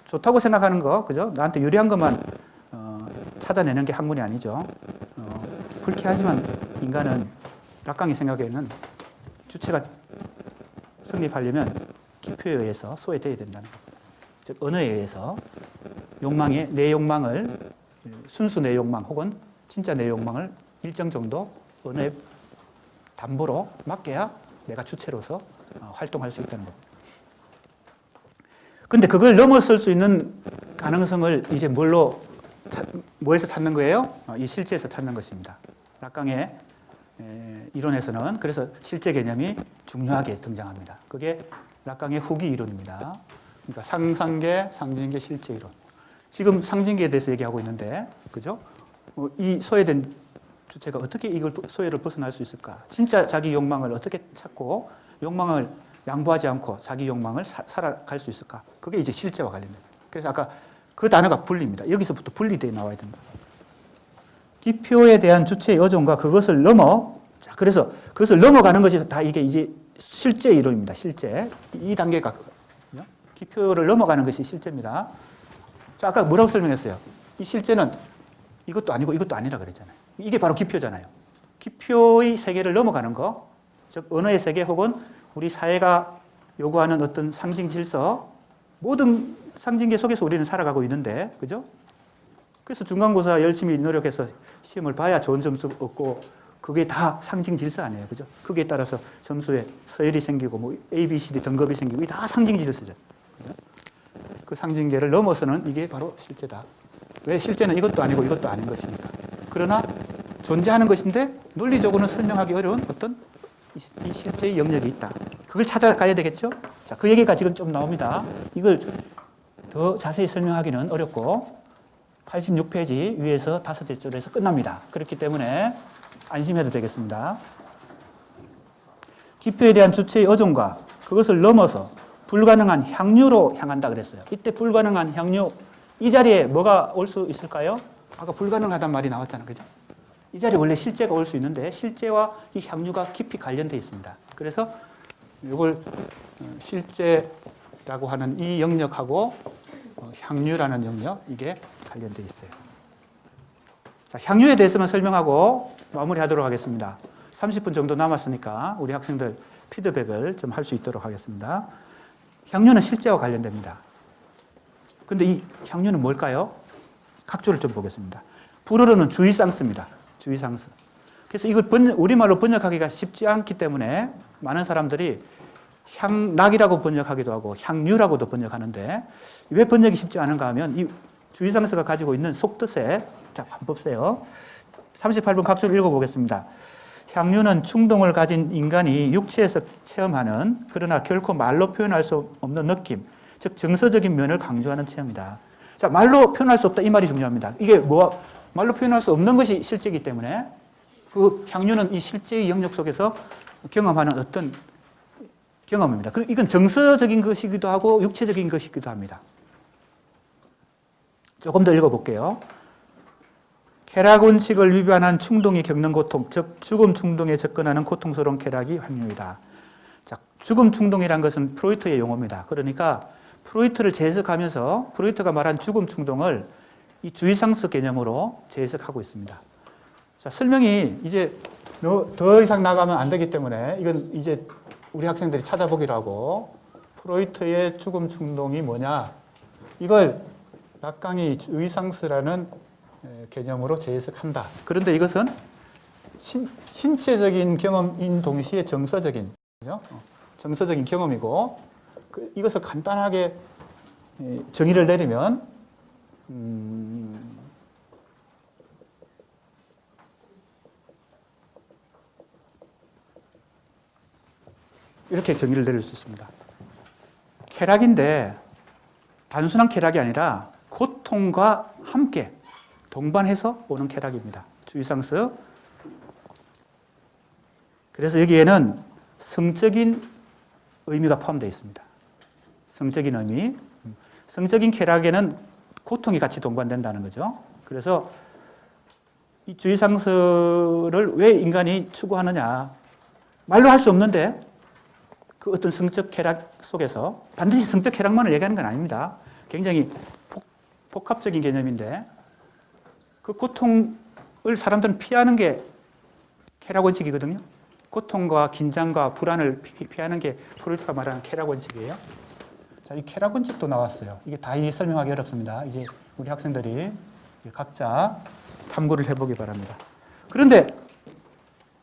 좋다고 생각하는 거, 그죠? 나한테 유리한 것만 찾아내는 게 학문이 아니죠. 불쾌하지만 인간은 락강이 생각에는 주체가 성립하려면 기표에 의해서 소외되어야 된다는 겁니다. 즉 언어에 의해서 내 욕망을 순수 내 욕망 혹은 진짜 내 욕망을 일정 정도 언어의 담보로 맡겨야 내가 주체로서 활동할 수 있다는 겁니다. 근데 그걸 넘어설 수 있는 가능성을 이제 뭐에서 찾는 거예요? 이 실제에서 찾는 것입니다. 락강의 이론에서는 그래서 실제 개념이 중요하게 등장합니다. 그게 락강의 후기 이론입니다. 그러니까 상상계, 상징계, 실제 이론. 지금 상징계에 대해서 얘기하고 있는데, 그죠? 이 소외된 주체가 어떻게 이걸 소외를 벗어날 수 있을까? 진짜 자기 욕망을 어떻게 찾고 욕망을 양보하지 않고 자기 욕망을 살아갈 수 있을까? 그게 이제 실제와 관련돼요. 그래서 아까 그 단어가 분리입니다. 여기서부터 분리되어 나와야 된다. 기표에 대한 주체의 의존과 그것을 그래서 그것을 넘어가는 것이 다 이게 이제 실제 이론입니다. 실제. 이 단계가 그거거든요. 기표를 넘어가는 것이 실제입니다. 자, 아까 뭐라고 설명했어요? 이 실제는 이것도 아니고 이것도 아니라 그랬잖아요. 이게 바로 기표잖아요. 기표의 세계를 넘어가는 거, 즉 언어의 세계 혹은 우리 사회가 요구하는 어떤 상징 질서, 모든 상징계 속에서 우리는 살아가고 있는데, 그죠? 그래서 중간고사 열심히 노력해서 시험을 봐야 좋은 점수 얻고, 그게 다 상징 질서 아니에요, 그죠? 거기에 따라서 점수에 서열이 생기고, 뭐 A, B, C, D 등급이 생기고, 이게 다 상징 질서죠. 그죠? 그 상징계를 넘어서는 이게 바로 실제다. 왜? 실제는 이것도 아니고 이것도 아닌 것이니까. 그러나 존재하는 것인데 논리적으로는 설명하기 어려운 어떤 이 실제의 영역이 있다. 그걸 찾아가야 되겠죠? 자, 그 얘기가 지금 좀 나옵니다. 이걸 더 자세히 설명하기는 어렵고 86페이지 위에서 5째 줄에서 끝납니다. 그렇기 때문에 안심해도 되겠습니다. 기표에 대한 주체의 의존과 그것을 넘어서 불가능한 향유로 향한다 그랬어요. 이때 불가능한 향유, 이 자리에 뭐가 올 수 있을까요? 아까 불가능하단 말이 나왔잖아요. 그죠? 이 자리에 원래 실제가 올 수 있는데 실제와 이 향유가 깊이 관련되어 있습니다. 그래서 이걸 실제라고 하는 이 영역하고 향유라는 영역, 이게 관련되어 있어요. 자, 향유에 대해서만 설명하고 마무리하도록 하겠습니다. 30분 정도 남았으니까 우리 학생들 피드백을 좀 할 수 있도록 하겠습니다. 향유는 실제와 관련됩니다. 근데 이 향유는 뭘까요? 각조를 좀 보겠습니다. 불어로는 주의상스입니다. 주의상스. 그래서 이걸 우리말로 번역하기가 쉽지 않기 때문에 많은 사람들이 향락이라고 번역하기도 하고 향유라고도 번역하는데 왜 번역이 쉽지 않은가 하면 이 주의상스가 가지고 있는 속뜻에, 자, 한번 보세요. 38번 각조를 읽어보겠습니다. 향유는 충동을 가진 인간이 육체에서 체험하는, 그러나 결코 말로 표현할 수 없는 느낌, 즉 정서적인 면을 강조하는 체험이다. 자, 말로 표현할 수 없다. 이 말이 중요합니다. 이게 말로 표현할 수 없는 것이 실제이기 때문에 그 향유는 이 실제의 영역 속에서 경험하는 어떤 경험입니다. 이건 정서적인 것이기도 하고 육체적인 것이기도 합니다. 조금 더 읽어볼게요. 쾌락 원칙을 위반한 충동이 겪는 고통, 즉 죽음 충동에 접근하는 고통스러운 쾌락이 향유이다. 자, 죽음 충동이란 것은 프로이트의 용어입니다. 그러니까 프로이트를 재해석하면서 프로이트가 말한 죽음 충동을 이 주의상스 개념으로 재해석하고 있습니다. 자, 설명이 이제 더 이상 나가면 안 되기 때문에 이건 이제 우리 학생들이 찾아보기로 하고 프로이트의 죽음 충동이 뭐냐 이걸 락강이 주의상스라는 개념으로 재해석한다. 그런데 이것은 신체적인 경험인 동시에 정서적인, 그죠? 정서적인 경험이고 이것을 간단하게 정의를 내리면 이렇게 정의를 내릴 수 있습니다. 쾌락인데 단순한 쾌락이 아니라 고통과 함께 동반해서 오는 쾌락입니다. 주의상스. 그래서 여기에는 성적인 의미가 포함되어 있습니다. 성적인 의미. 성적인 쾌락에는 고통이 같이 동반된다는 거죠. 그래서 이 주의상스를 왜 인간이 추구하느냐. 말로 할 수 없는데 그 어떤 성적 쾌락 속에서 반드시 성적 쾌락만을 얘기하는 건 아닙니다. 굉장히 복합적인 개념인데 그 고통을 사람들은 피하는 게 쾌락 원칙이거든요. 고통과 긴장과 불안을 피하는 게 프로이트가 말하는 쾌락 원칙이에요. 자, 이 쾌락 원칙도 나왔어요. 이게 다 설명하기 어렵습니다. 이제 우리 학생들이 각자 탐구를 해보기 바랍니다. 그런데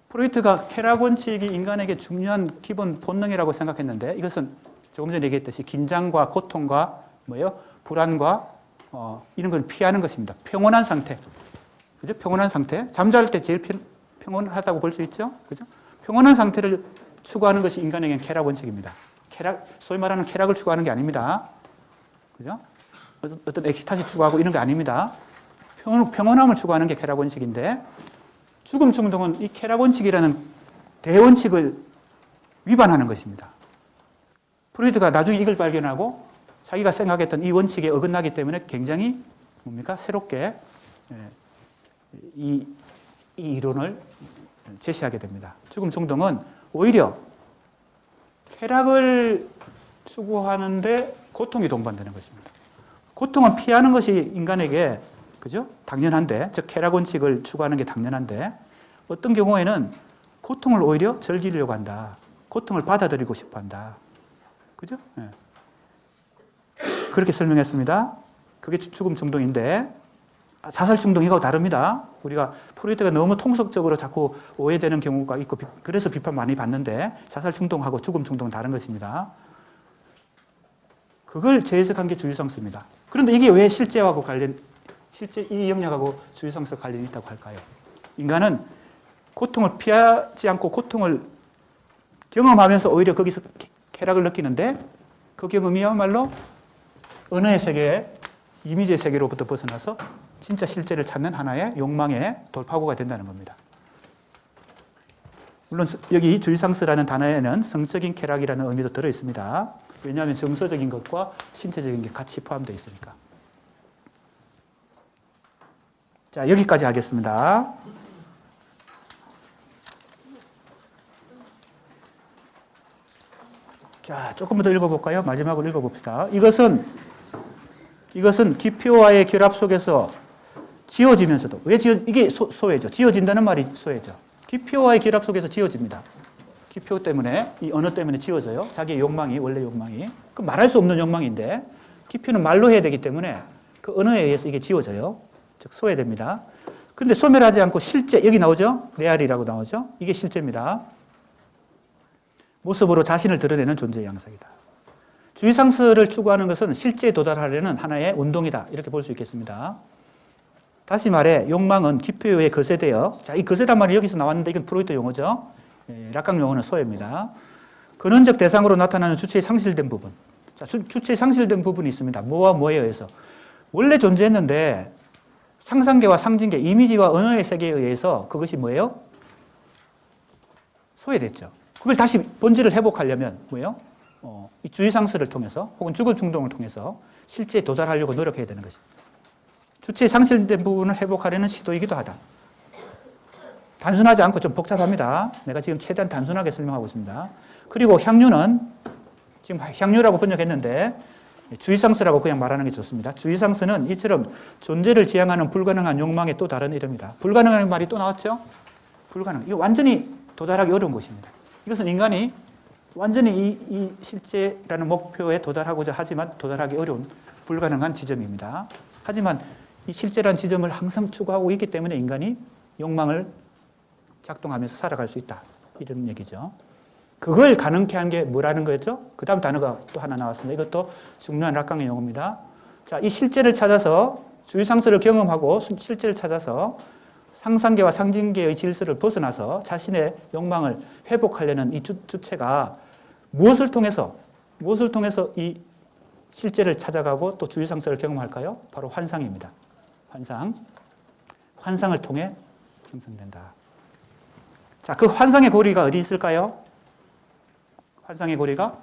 프로이트가 쾌락 원칙이 인간에게 중요한 기본 본능이라고 생각했는데 이것은 조금 전에 얘기했듯이 긴장과 고통과 불안과 이런 걸 피하는 것입니다. 평온한 상태. 그죠? 평온한 상태. 잠잘 때 제일 평온하다고 볼 수 있죠? 그죠? 평온한 상태를 추구하는 것이 인간에게는 쾌락 원칙입니다. 소위 말하는 쾌락을 추구하는 게 아닙니다. 그죠? 어떤 엑스타시 추구하고 이런 게 아닙니다. 평온함을 추구하는 게 쾌락 원칙인데 죽음 충동은 이 쾌락 원칙이라는 대원칙을 위반하는 것입니다. 프로이트가 나중에 이걸 발견하고 자기가 생각했던 이 원칙에 어긋나기 때문에 굉장히 새롭게 이 이론을 제시하게 됩니다. 죽음 충동은 오히려 쾌락을 추구하는데 고통이 동반되는 것입니다. 고통은 피하는 것이 인간에게 그죠? 당연한데, 즉 쾌락 원칙을 추구하는 게 당연한데 어떤 경우에는 고통을 오히려 즐기려고 한다. 고통을 받아들이고 싶어 한다. 그죠? 네. 그렇게 설명했습니다. 그게 죽음 충동인데 자살 충동이하고 다릅니다. 우리가 프로이트가 너무 통속적으로 자꾸 오해되는 경우가 있고 그래서 비판 많이 받는데 자살 충동하고 죽음 충동은 다른 것입니다. 그걸 재해석한 게 주의상스입니다. 그런데 이게 왜 실제 이 영역하고 주의상스가 관련이 있다고 할까요? 인간은 고통을 피하지 않고 고통을 경험하면서 오히려 거기서 쾌락을 느끼는데 그 경험이야말로 언어의 세계, 이미지의 세계로부터 벗어나서 진짜 실제를 찾는 하나의 욕망의 돌파구가 된다는 겁니다. 물론 여기 주의상스라는 단어에는 성적인 쾌락이라는 의미도 들어 있습니다. 왜냐하면 정서적인 것과 신체적인 게 같이 포함되어 있으니까. 자, 여기까지 하겠습니다. 자, 조금 더 읽어볼까요? 마지막으로 읽어봅시다. 이것은 기표와의 결합 속에서 지어지면서도, 이게 소외죠. 지어진다는 말이 소외죠. 기표와의 결합 속에서 지어집니다. 기표 때문에, 이 언어 때문에 지어져요. 자기의 욕망이, 원래 욕망이. 그 말할 수 없는 욕망인데, 기표는 말로 해야 되기 때문에 그 언어에 의해서 이게 지어져요. 즉, 소외됩니다. 그런데 소멸하지 않고 실제, 여기 나오죠? 레알이라고 나오죠? 이게 실제입니다. 모습으로 자신을 드러내는 존재의 양상이다. 주의상스를 추구하는 것은 실제에 도달하려는 하나의 운동이다. 이렇게 볼 수 있겠습니다. 다시 말해 욕망은 기표에 의해 거세되어, 자, 이 거세란 말이 여기서 나왔는데 이건 프로이트 용어죠. 락강 용어는 소외입니다. 근원적 대상으로 나타나는 주체의 상실된 부분. 자, 주체의 상실된 부분이 있습니다. 뭐와 뭐에 의해서. 원래 존재했는데 상상계와 상징계, 이미지와 언어의 세계에 의해서 그것이 뭐예요? 소외됐죠. 그걸 다시 본질을 회복하려면 뭐예요? 이 주의상실을 통해서 혹은 주거 충동을 통해서 실제에 도달하려고 노력해야 되는 것입니다. 주체의 상실된 부분을 회복하려는 시도이기도 하다. 단순하지 않고 좀 복잡합니다. 내가 지금 최대한 단순하게 설명하고 있습니다. 그리고 향유는 지금 향유라고 번역했는데 주의상스라고 그냥 말하는 게 좋습니다. 주의상스는 이처럼 존재를 지향하는 불가능한 욕망의 또 다른 이름이다. 불가능한 말이 또 나왔죠? 불가능. 이거 완전히 도달하기 어려운 것입니다. 이것은 인간이 완전히 이 실제라는 목표에 도달하고자 하지만 도달하기 어려운 불가능한 지점입니다. 하지만 이 실제라는 지점을 항상 추구하고 있기 때문에 인간이 욕망을 작동하면서 살아갈 수 있다. 이런 얘기죠. 그걸 가능케 한 게 뭐라는 거였죠? 그 다음 단어가 또 하나 나왔습니다. 이것도 중요한 락강의 용어입니다. 자, 이 실제를 찾아서 주의상실을 경험하고 실제를 찾아서 상상계와 상징계의 질서를 벗어나서 자신의 욕망을 회복하려는 이 주체가 무엇을 통해서 이 실제를 찾아가고 또 주의상실을 경험할까요? 바로 환상입니다. 환상을 통해 형성된다. 자, 그 환상의 고리가 어디 있을까요? 환상의 고리가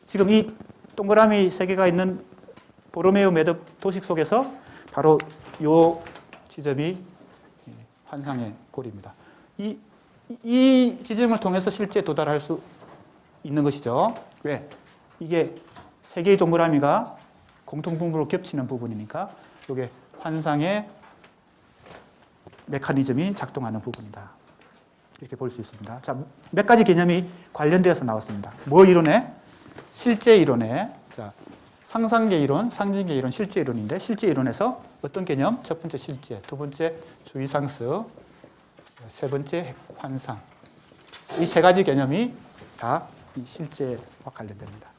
지금 이 동그라미 3개가 있는 보로메오 매듭 도식 속에서 바로 이 지점이 환상의 고리입니다. 이 지점을 통해서 실제에 도달할 수 있는 것이죠. 왜? 이게 3개의 동그라미가 공통분모로 겹치는 부분이니까 이게 환상의 메커니즘이 작동하는 부분이다. 이렇게 볼 수 있습니다. 자, 몇 가지 개념이 관련되어서 나왔습니다. 뭐 이론에? 실제 이론에. 자, 상상계 이론, 상징계 이론, 실제 이론인데 실제 이론에서 어떤 개념? 첫 번째 실제, 두 번째 주의상스, 세 번째 환상. 이 3가지 개념이 다 이 실제와 관련됩니다.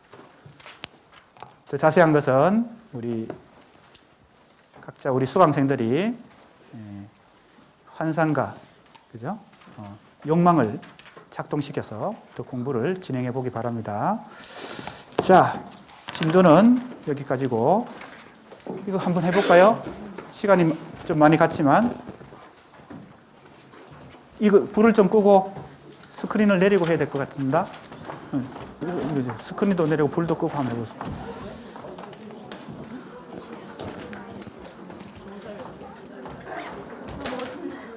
더 자세한 것은 각자 우리 수강생들이 환상과 그죠? 욕망을 작동시켜서 더 공부를 진행해 보기 바랍니다. 자, 진도는 여기까지고 이거 한번 해볼까요? 시간이 좀 많이 갔지만 이거 불을 좀 끄고 스크린을 내리고 해야 될 것 같습니다. 스크린도 내리고 불도 끄고 한번 해보세요.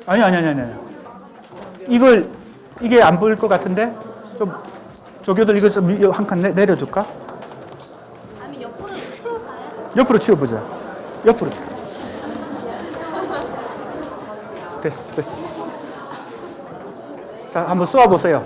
아니. 이게 안 보일 것 같은데? 좀, 조교들 이거 좀 한 칸 내려줄까? 아니, 옆으로 치울까요? 옆으로 치워보자. 옆으로 치워. 됐어. 자, 한번 쏘아보세요.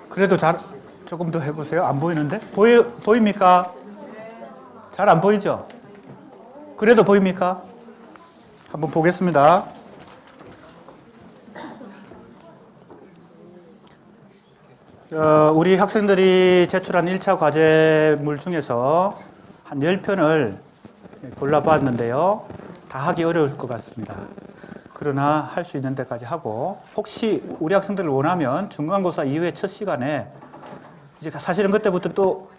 그래도 조금 더 해보세요. 안 보이는데? 보입니까? 잘 안 보이죠? 그래도 보입니까? 한번 보겠습니다. 우리 학생들이 제출한 1차 과제물 중에서 한 10편을 골라봤는데요. 다 하기 어려울 것 같습니다. 그러나 할 수 있는 데까지 하고 혹시 우리 학생들을 원하면 중간고사 이후에 첫 시간에 이제 사실은 그때부터 또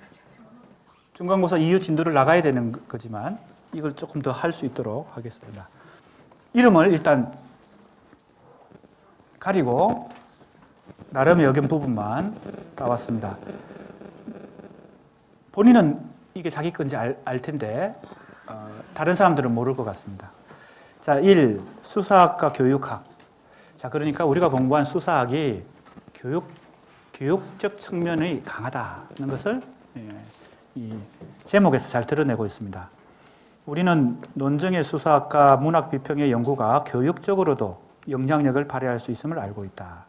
중간고사 이후 진도를 나가야 되는 거지만 이걸 조금 더 할 수 있도록 하겠습니다. 이름을 일단 가리고 나름의 의견 부분만 따왔습니다. 본인은 이게 자기 건지 알 텐데 다른 사람들은 모를 것 같습니다. 자, 1. 수사학과 교육학. 자, 그러니까 우리가 공부한 수사학이 교육적 측면이 강하다는 것을 이 제목에서 잘 드러내고 있습니다. 우리는 논증의 수사학과 문학 비평의 연구가 교육적으로도 영향력을 발휘할 수 있음을 알고 있다.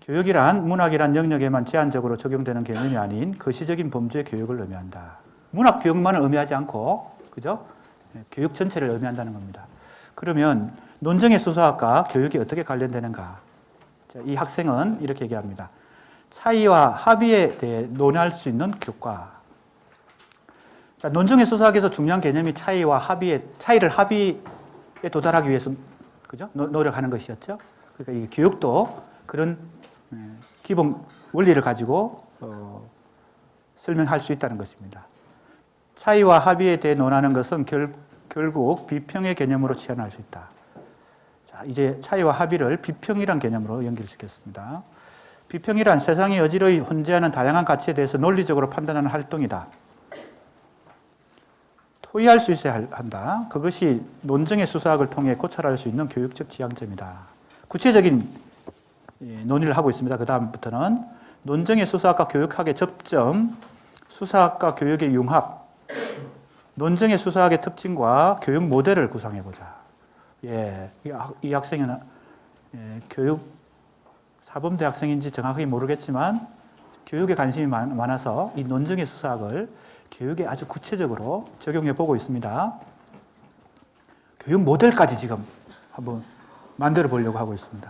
교육이란 문학이란 영역에만 제한적으로 적용되는 개념이 아닌 거시적인 범주의 교육을 의미한다. 문학 교육만을 의미하지 않고, 그죠? 교육 전체를 의미한다는 겁니다. 그러면 논정의 수사학과 교육이 어떻게 관련되는가? 자, 이 학생은 이렇게 얘기합니다. 차이와 합의에 대해 논의할 수 있는 교과. 자, 논정의 수사학에서 중요한 개념이 차이와 차이를 합의에 도달하기 위해서, 그죠? 노력하는 것이었죠. 그러니까 이 교육도 그런 기본 원리를 가지고 설명할 수 있다는 것입니다. 차이와 합의에 대해 논하는 것은 결국 비평의 개념으로 취현할 수 있다. 자, 이제 차이와 합의를 비평이란 개념으로 연결시켰습니다. 비평이란 세상에 어지러이 혼재하는 다양한 가치에 대해서 논리적으로 판단하는 활동이다. 토의할 수 있어야 한다. 그것이 논정의 수사학을 통해 고찰할 수 있는 교육적 지향점이다. 구체적인 논의를 하고 있습니다. 그 다음부터는 논정의 수사학과 교육학의 접점, 수사학과 교육의 융합, 논정의 수사학의 특징과 교육 모델을 구상해보자. 이 학생은 교육 사범대 학생인지 정확하게 모르겠지만 교육에 관심이 많아서 이 논정의 수사학을 교육에 아주 구체적으로 적용해 보고 있습니다. 교육 모델까지 지금 한번 만들어 보려고 하고 있습니다.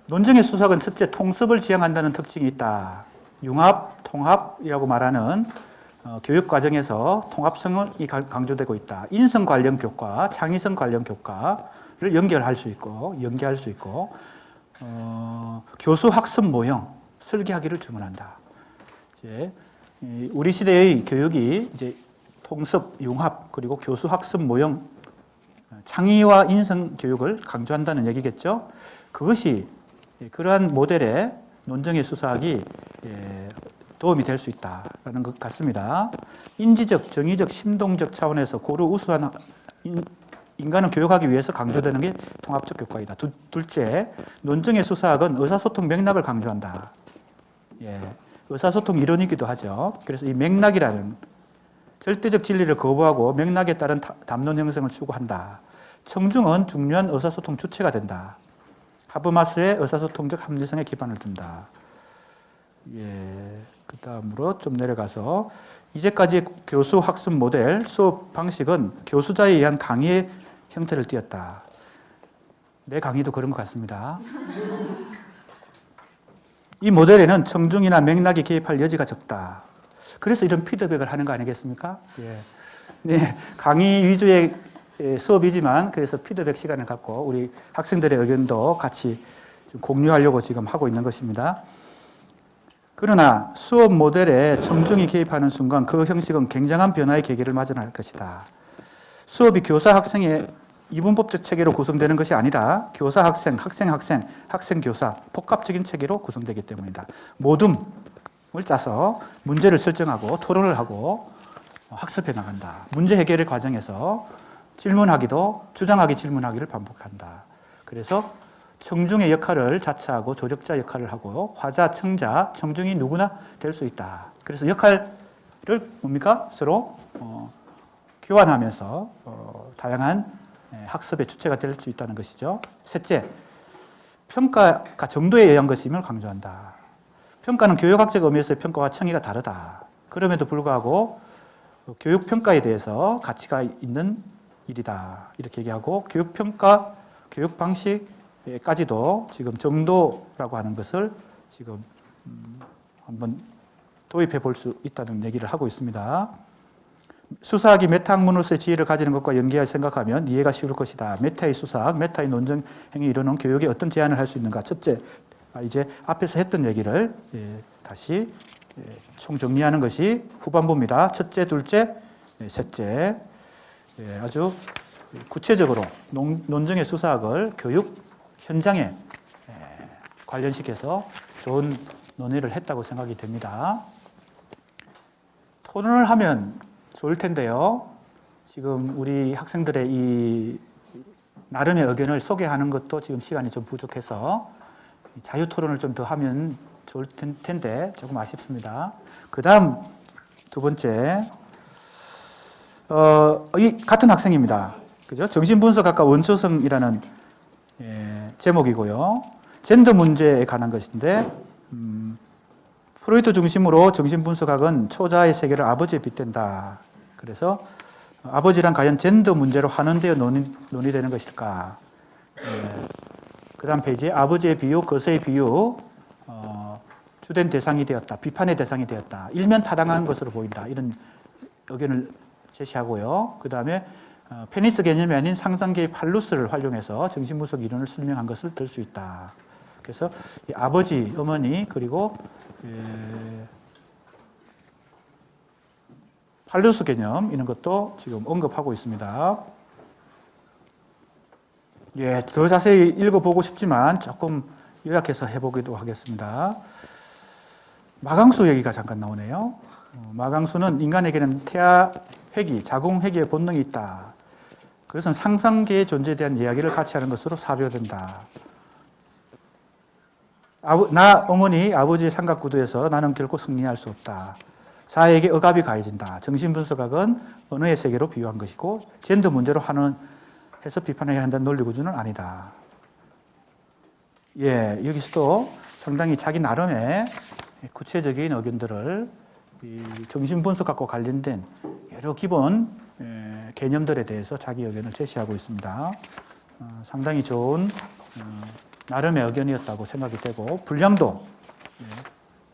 논정의 수사학은 첫째, 통습을 지향한다는 특징이 있다. 융합, 통합이라고 말하는 교육 과정에서 통합성이 강조되고 있다. 인성 관련 교과, 창의성 관련 교과를 연계할 수 있고, 교수 학습 모형, 설계하기를 주문한다. 이제 우리 시대의 교육이 이제 통습, 융합, 그리고 교수 학습 모형, 창의와 인성 교육을 강조한다는 얘기겠죠. 그것이 그러한 모델에 논정의 수사학이 도움이 될 수 있다는 것 같습니다. 인지적, 정의적, 심동적 차원에서 고루 우수한 인간을 교육하기 위해서 강조되는 게 통합적 교과이다. 둘째, 논정의 수사학은 의사소통 맥락을 강조한다. 의사소통 이론이기도 하죠. 그래서 이 맥락이라는 절대적 진리를 거부하고 맥락에 따른 담론 형성을 추구한다. 청중은 중요한 의사소통 주체가 된다. 하버마스의 의사소통적 합리성에 기반을 둔다. 그 다음으로 좀 내려가서 이제까지 교수 학습 모델, 수업 방식은 교수자에 의한 강의의 형태를 띠었다. 내 강의도 그런 것 같습니다. 이 모델에는 청중이나 맥락이 개입할 여지가 적다. 그래서 이런 피드백을 하는 거 아니겠습니까? 네, 강의 위주의 수업이지만 그래서 피드백 시간을 갖고 우리 학생들의 의견도 같이 공유하려고 지금 하고 있는 것입니다. 그러나 수업 모델에 청중이 개입하는 순간 그 형식은 굉장한 변화의 계기를 맞이할 것이다. 수업이 교사 학생의 이분법적 체계로 구성되는 것이 아니라 교사 학생, 학생 학생, 학생 교사 복합적인 체계로 구성되기 때문이다. 모둠을 짜서 문제를 설정하고 토론을 하고 학습해 나간다. 문제 해결의 과정에서 질문하기도 주장하기 질문하기를 반복한다. 그래서 청중의 역할을 자처하고 조력자 역할을 하고 화자, 청자, 청중이 누구나 될 수 있다. 그래서 역할을 뭡니까? 서로 교환하면서 다양한 학습의 주체가 될 수 있다는 것이죠. 셋째, 평가가 정도에 의한 것임을 강조한다. 평가는 교육학적 의미에서의 평가와 청의가 다르다. 그럼에도 불구하고 교육평가에 대해서 가치가 있는 일이다. 이렇게 얘기하고 교육평가, 교육 방식까지도 지금 정도라고 하는 것을 지금 한번 도입해 볼 수 있다는 얘기를 하고 있습니다. 수사학이 메타학문으로서의 지혜를 가지는 것과 연계해 생각하면 이해가 쉬울 것이다. 메타의 수사학, 메타의 논정 행위 이론은 교육에 어떤 제안을 할 수 있는가? 첫째, 이제 앞에서 했던 얘기를 다시 총정리하는 것이 후반부입니다. 첫째, 둘째, 셋째. 아주 구체적으로 논정의 수사학을 교육 현장에 관련시켜서 좋은 논의를 했다고 생각이 됩니다. 토론을 하면 좋을 텐데요. 지금 우리 학생들의 이 나름의 의견을 소개하는 것도 지금 시간이 좀 부족해서 자유 토론을 좀 더 하면 좋을 텐데 조금 아쉽습니다. 그 다음 두 번째, 이 같은 학생입니다. 그죠? 정신분석학과 원초성이라는 제목이고요. 젠더 문제에 관한 것인데 프로이트 중심으로 정신분석학은 초자의 세계를 아버지에 빗댄다. 그래서 아버지란 과연 젠더 문제로 환원되어 논의되는 것일까? 그 다음 페이지에 아버지의 비유, 거세의 비유, 주된 대상이 되었다. 비판의 대상이 되었다. 일면 타당한 것으로 보인다. 이런 의견을 제시하고요. 그 다음에 페니스 개념이 아닌 상상계의 팔루스를 활용해서 정신분석 이론을 설명한 것을 들 수 있다. 그래서 이 아버지, 어머니, 그리고 팔루스 개념 이런 것도 지금 언급하고 있습니다. 예, 더 자세히 읽어보고 싶지만 조금 요약해서 해보기도 하겠습니다. 마강수 얘기가 잠깐 나오네요. 마강수는 인간에게는 태아 회귀, 자궁 회귀의 본능이 있다. 그것은 상상계의 존재에 대한 이야기를 같이 하는 것으로 사료된다. 나 어머니 아버지의 삼각구도에서 나는 결코 승리할 수 없다. 사회에게 억압이 가해진다. 정신분석학은 언어의 세계로 비유한 것이고 젠더 문제로 환원해서 비판해야 한다는 논리 구조는 아니다. 예, 여기서도 상당히 자기 나름의 구체적인 의견들을 이 정신분석학과 관련된 여러 기본 개념들에 대해서 자기 의견을 제시하고 있습니다. 상당히 좋은 나름의 의견이었다고 생각이 되고 분량도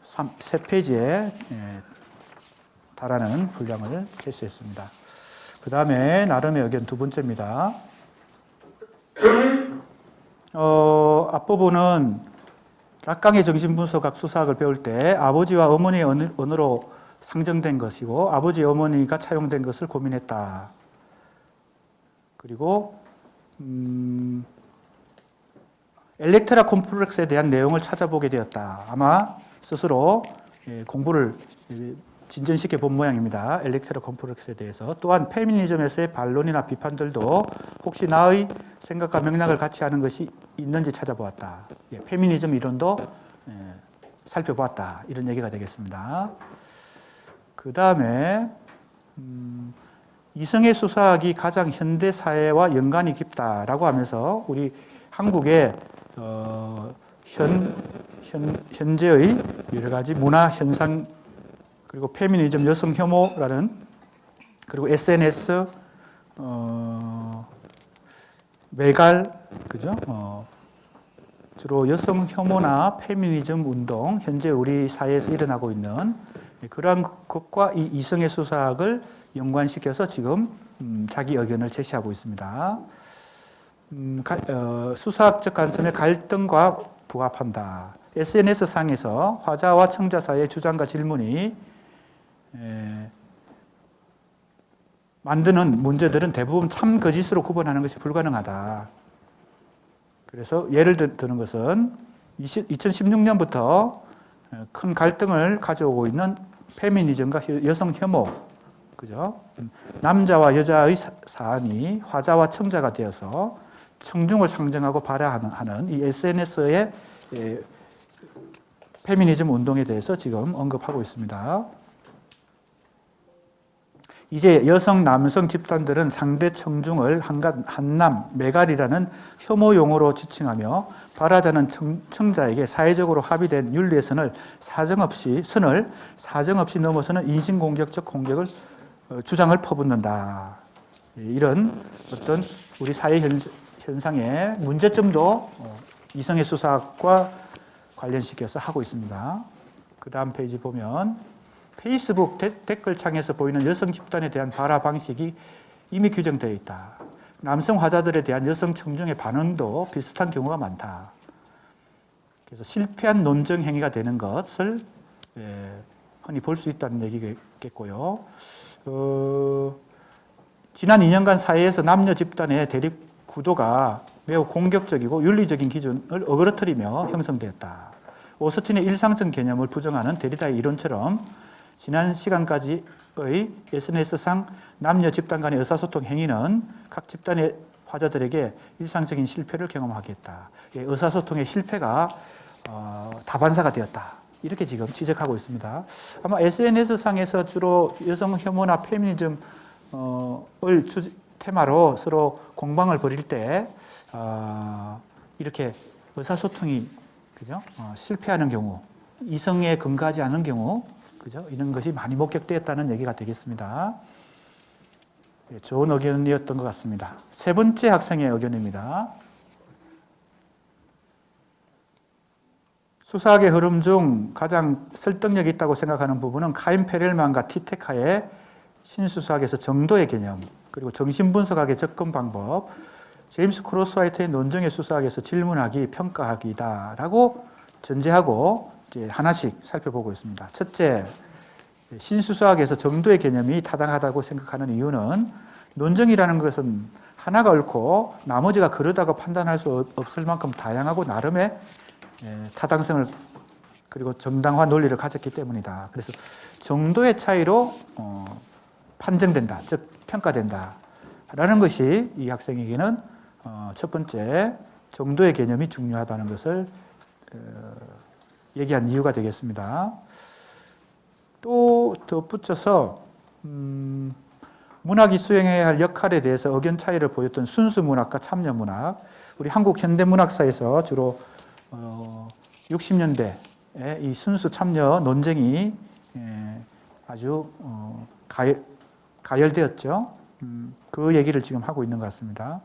3페이지에 달하는 분량을 제시했습니다. 그 다음에 나름의 의견 두 번째입니다. 앞부분은 락강의 정신분석학 수사학을 배울 때 아버지와 어머니의 언어로 상정된 것이고 아버지 어머니가 차용된 것을 고민했다. 그리고 엘렉트라 콤플렉스에 대한 내용을 찾아보게 되었다. 아마 스스로 공부를 진전시켜 본 모양입니다. 엘렉트라 콤플렉스에 대해서. 또한 페미니즘에서의 반론이나 비판들도 혹시 나의 생각과 맥락을 같이 하는 것이 있는지 찾아보았다. 페미니즘 이론도 살펴보았다. 이런 얘기가 되겠습니다. 그 다음에 이성의 수사학이 가장 현대 사회와 연관이 깊다라고 하면서 우리 한국의 현재의 여러 가지 문화 현상 그리고 페미니즘, 여성 혐오라는 그리고 SNS, 메갈, 그죠? 주로 여성 혐오나 페미니즘 운동, 현재 우리 사회에서 일어나고 있는 그러한 것과 이 이성의 수사학을 연관시켜서 지금 자기 의견을 제시하고 있습니다. 수사학적 관점의 갈등과 부합한다. SNS 상에서 화자와 청자 사이의 주장과 질문이 만드는 문제들은 대부분 참 거짓으로 구분하는 것이 불가능하다. 그래서 예를 드는 것은 2016년부터 큰 갈등을 가져오고 있는 페미니즘과 여성 혐오, 그죠? 남자와 여자의 사안이 화자와 청자가 되어서 청중을 상정하고 발휘하는 이 SNS의 페미니즘 운동에 대해서 지금 언급하고 있습니다. 이제 여성, 남성 집단들은 상대 청중을 한남, 메갈이라는 혐오 용어로 지칭하며 발화자는 청자에게 사회적으로 합의된 윤리의 선을 사정없이 넘어서는 인신공격적 공격을 주장을 퍼붓는다. 이런 어떤 우리 사회 현상의 문제점도 이성의 수사학과 관련시켜서 하고 있습니다. 그 다음 페이지 보면 페이스북 댓글창에서 보이는 여성 집단에 대한 발화 방식이 이미 규정되어 있다. 남성 화자들에 대한 여성 청중의 반응도 비슷한 경우가 많다. 그래서 실패한 논정 행위가 되는 것을 흔히 볼 수 있다는 얘기겠고요. 지난 2년간 사회에서 남녀 집단의 대립 구도가 매우 공격적이고 윤리적인 기준을 어그러뜨리며 형성되었다. 오스틴의 일상적 개념을 부정하는 데리다의 이론처럼 지난 시간까지의 SNS상 남녀 집단 간의 의사소통 행위는 각 집단의 화자들에게 일상적인 실패를 경험하게 했다. 의사소통의 실패가 다반사가 되었다. 이렇게 지금 지적하고 있습니다. 아마 SNS상에서 주로 여성 혐오나 페미니즘을 테마로 서로 공방을 벌일 때 이렇게 의사소통이 그죠? 실패하는 경우 이성에 근거하지 않은 경우, 그죠? 이런 것이 많이 목격되었다는 얘기가 되겠습니다. 예, 좋은 의견이었던 것 같습니다. 세 번째 학생의 의견입니다. 수사학의 흐름 중 가장 설득력이 있다고 생각하는 부분은 카인 페렐만과 티테카의 신수사학에서 정도의 개념, 그리고 정신분석학의 접근 방법, 제임스 크로스화이트의 논정의 수사학에서 질문하기, 평가하기다라고 전제하고 이제 하나씩 살펴보고 있습니다. 첫째, 신수사학에서 정도의 개념이 타당하다고 생각하는 이유는 논정이라는 것은 하나가 옳고 나머지가 그르다고 판단할 수 없을 만큼 다양하고 나름의 타당성을 그리고 정당화 논리를 가졌기 때문이다. 그래서 정도의 차이로 판정된다, 즉 평가된다 라는 것이 이 학생에게는 첫 번째 정도의 개념이 중요하다는 것을 얘기한 이유가 되겠습니다. 또 덧붙여서 문학이 수행해야 할 역할에 대해서 의견 차이를 보였던 순수문학과 참여문학, 우리 한국 현대문학사에서 주로 60년대에 이 순수 참여 논쟁이 아주 가열되었죠. 그 얘기를 지금 하고 있는 것 같습니다.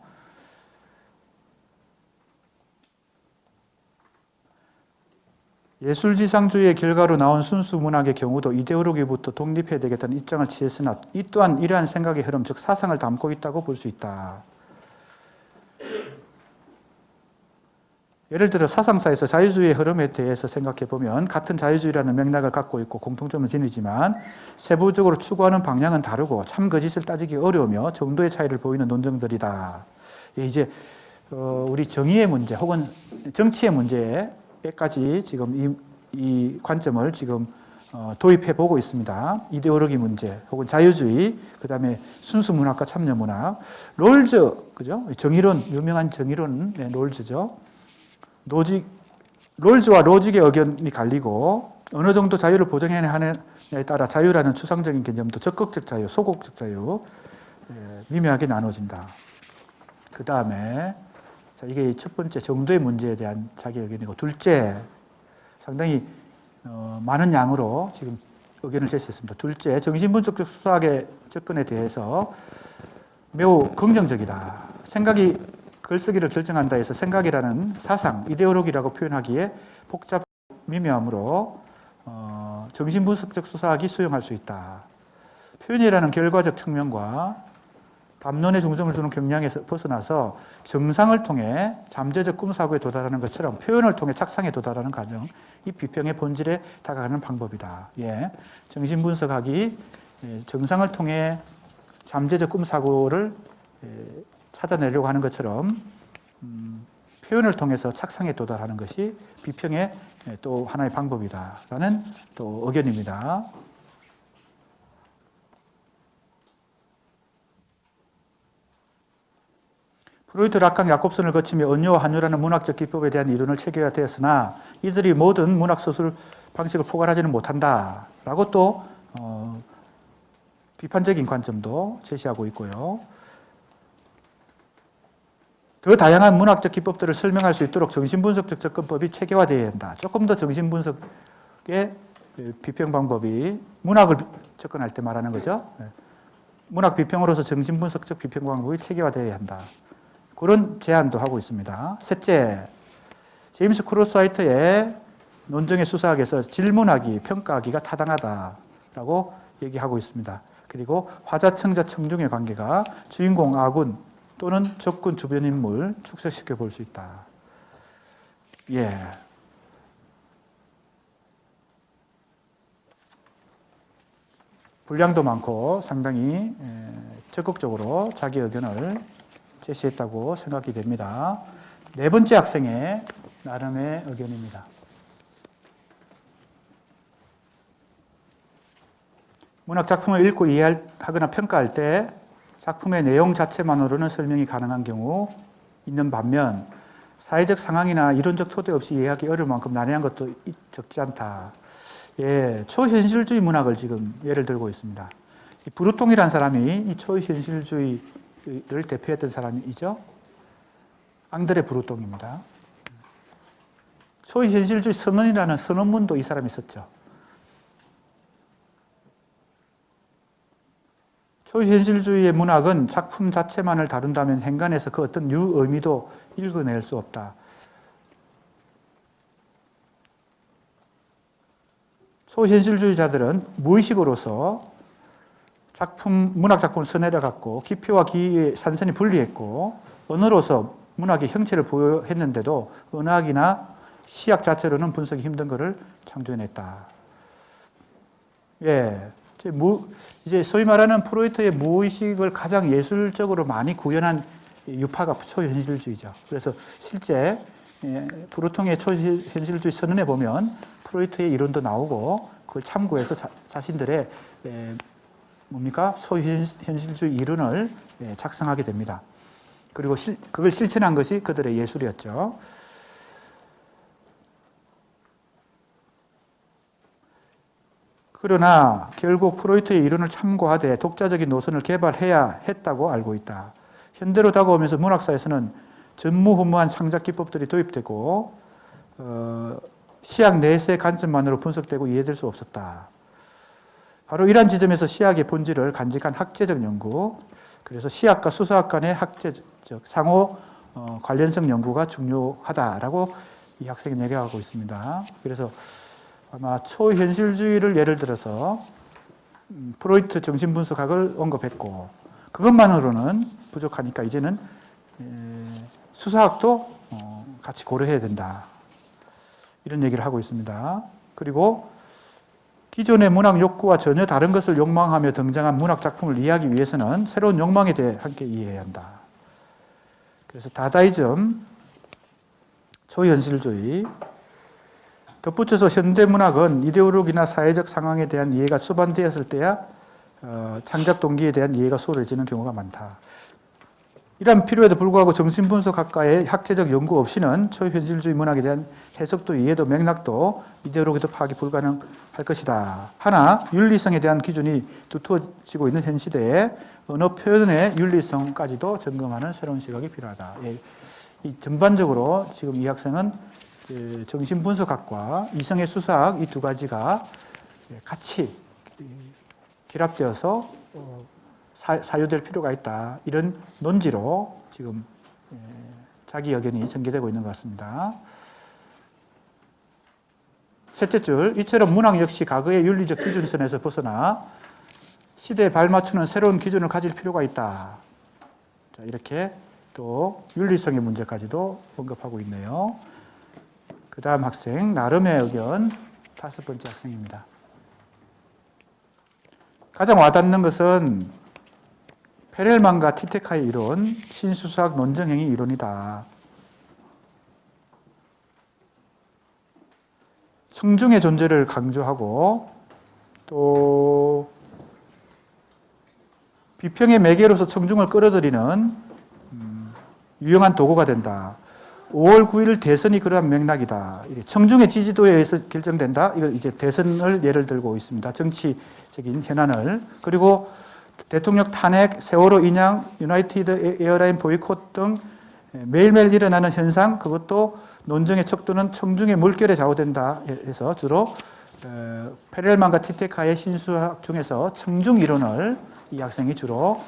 예술지상주의의 결과로 나온 순수 문학의 경우도 이데올로기부터 독립해야 되겠다는 입장을 취했으나 이 또한 이러한 생각의 흐름, 즉 사상을 담고 있다고 볼 수 있다. 예를 들어 사상사에서 자유주의의 흐름에 대해서 생각해 보면 같은 자유주의라는 맥락을 갖고 있고 공통점을 지니지만 세부적으로 추구하는 방향은 다르고 참 거짓을 따지기 어려우며 정도의 차이를 보이는 논쟁들이다. 이제 우리 정의의 문제 혹은 정치의 문제까지 지금 이 관점을 지금 도입해 보고 있습니다. 이데올로기 문제 혹은 자유주의, 그 다음에 순수 문학과 참여 문학, 롤즈, 그죠? 정의론, 유명한 정의론 롤즈죠. 롤즈와 로직의 의견이 갈리고 어느 정도 자유를 보장해야 하느냐에 따라 자유라는 추상적인 개념도 적극적 자유, 소극적 자유 미묘하게 나눠진다. 그 다음에 이게 첫 번째 정도의 문제에 대한 자기 의견이고, 둘째 상당히 많은 양으로 지금 의견을 제시했습니다. 둘째, 정신분석적 수사학의 접근에 대해서 매우 긍정적이다. 생각이 글쓰기를 결정한다 해서 생각이라는 사상, 이데올로기라고 표현하기에 복잡 미묘하므로 정신분석적 수사학이 수용할 수 있다. 표현이라는 결과적 측면과 담론에 중점을 두는 경향에서 벗어나서 정상을 통해 잠재적 꿈사고에 도달하는 것처럼 표현을 통해 착상에 도달하는 과정, 이 비평의 본질에 다가가는 방법이다. 예, 정신분석학이 정상을 통해 잠재적 꿈사고를 찾아내려고 하는 것처럼 표현을 통해서 착상에 도달하는 것이 비평의 또 하나의 방법이다라는 또 의견입니다. 프로이트, 라칸, 야콥슨을 거치며 언유와 한유라는 문학적 기법에 대한 이론을 체계화되었으나 이들이 모든 문학 서술 방식을 포괄하지는 못한다라고 또 비판적인 관점도 제시하고 있고요. 더 다양한 문학적 기법들을 설명할 수 있도록 정신분석적 접근법이 체계화되어야 한다. 조금 더 정신분석의 비평 방법이 문학을 접근할 때 말하는 거죠. 문학 비평으로서 정신분석적 비평 방법이 체계화되어야 한다. 그런 제안도 하고 있습니다. 셋째, 제임스 크로스화이트의 논정의 수사학에서 질문하기, 평가하기가 타당하다라고 얘기하고 있습니다. 그리고 화자청자 청중의 관계가 주인공 아군 또는 적군 주변 인물 축소시켜 볼 수 있다. 예. 분량도 많고 상당히 적극적으로 자기 의견을 제시했다고 생각이 됩니다. 네 번째 학생의 나름의 의견입니다. 문학 작품을 읽고 이해하거나 평가할 때 작품의 내용 자체만으로는 설명이 가능한 경우 있는 반면 사회적 상황이나 이론적 토대 없이 이해하기 어려울 만큼 난해한 것도 적지 않다. 예, 초현실주의 문학을 지금 예를 들고 있습니다. 이 브루통이라는 사람이 이 초현실주의를 대표했던 사람이죠. 앙드레 브루통입니다. 초현실주의 선언이라는 선언문도 이 사람이 썼죠. 초현실주의의 문학은 작품 자체만을 다룬다면 행간에서 그 어떤 유의미도 읽어낼 수 없다. 초현실주의자들은 무의식으로서 문학 작품을 써내려 갖고 기표와 기의 산선이 분리했고 언어로서 문학의 형체를 부여했는데도 언학이나 시학 자체로는 분석이 힘든 것을 창조해냈다. 예, 이제 소위 말하는 프로이트의 무의식을 가장 예술적으로 많이 구현한 유파가 초현실주의죠. 그래서 실제 브루통의 초현실주의 선언에 보면 프로이트의 이론도 나오고 그걸 참고해서 자신들의 초현실주의 이론을 작성하게 됩니다. 그리고 그걸 실천한 것이 그들의 예술이었죠. 그러나 결국 프로이트의 이론을 참고하되 독자적인 노선을 개발해야 했다고 알고 있다. 현대로 다가오면서 문학사에서는 전무후무한 창작 기법들이 도입되고 시학 내세 관점만으로 분석되고 이해될 수 없었다. 바로 이러한 지점에서 시학의 본질을 간직한 학제적 연구, 그래서 시학과 수사학 간의 학제적 상호 관련성 연구가 중요하다라고 이 학생이 얘기하고 있습니다. 그래서 아마 초현실주의를 예를 들어서 프로이트 정신분석학을 언급했고 그것만으로는 부족하니까 이제는 수사학도 같이 고려해야 된다. 이런 얘기를 하고 있습니다. 그리고 기존의 문학 욕구와 전혀 다른 것을 욕망하며 등장한 문학 작품을 이해하기 위해서는 새로운 욕망에 대해 함께 이해해야 한다. 그래서 다다이즘, 초현실주의, 덧붙여서 현대문학은 이데올로기나 사회적 상황에 대한 이해가 수반되었을 때야 창작 동기에 대한 이해가 소홀해지는 경우가 많다. 이런 필요에도 불구하고 정신분석학과의 학제적 연구 없이는 초현실주의 문학에 대한 해석도 이해도 맥락도 이데올로기도 파악이 불가능할 것이다. 하나 윤리성에 대한 기준이 두터워지고 있는 현 시대에 언어 표현의 윤리성까지도 점검하는 새로운 시각이 필요하다. 이 전반적으로 지금 이 학생은 정신분석학과 이성의 수사학 이 두 가지가 같이 결합되어서 사유될 필요가 있다. 이런 논지로 지금 자기 의견이 전개되고 있는 것 같습니다. 셋째 줄, 이처럼 문학 역시 과거의 윤리적 기준선에서 벗어나 시대에 발맞추는 새로운 기준을 가질 필요가 있다. 자, 이렇게 또 윤리성의 문제까지도 언급하고 있네요. 그 다음 학생, 나름의 의견, 5번째 학생입니다. 가장 와닿는 것은 페렐만과 티테카의 이론, 신수사학 논정행위 이론이다. 청중의 존재를 강조하고 또 비평의 매개로서 청중을 끌어들이는 유용한 도구가 된다. 5월 9일 대선이 그러한 맥락이다. 청중의 지지도에 의해서 결정된다. 이거 이제 대선을 예를 들고 있습니다. 정치적인 현안을. 그리고 대통령 탄핵, 세월호 인양, 유나이티드 에어라인 보이콧 등 매일매일 일어나는 현상, 그것도 논정의 척도는 청중의 물결에 좌우된다 해서 주로 페렐만과 티테카의 신수학 중에서 청중 이론을 이 학생이 주로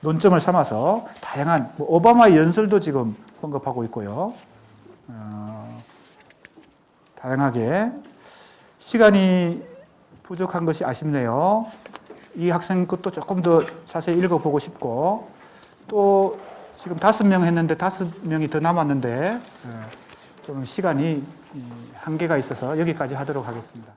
논점을 삼아서 다양한 오바마의 연설도 지금 언급하고 있고요. 다양하게 시간이 부족한 것이 아쉽네요. 이 학생 것도 조금 더 자세히 읽어보고 싶고 또 지금 5명 했는데 5명이 더 남았는데 좀 시간이 한계가 있어서 여기까지 하도록 하겠습니다.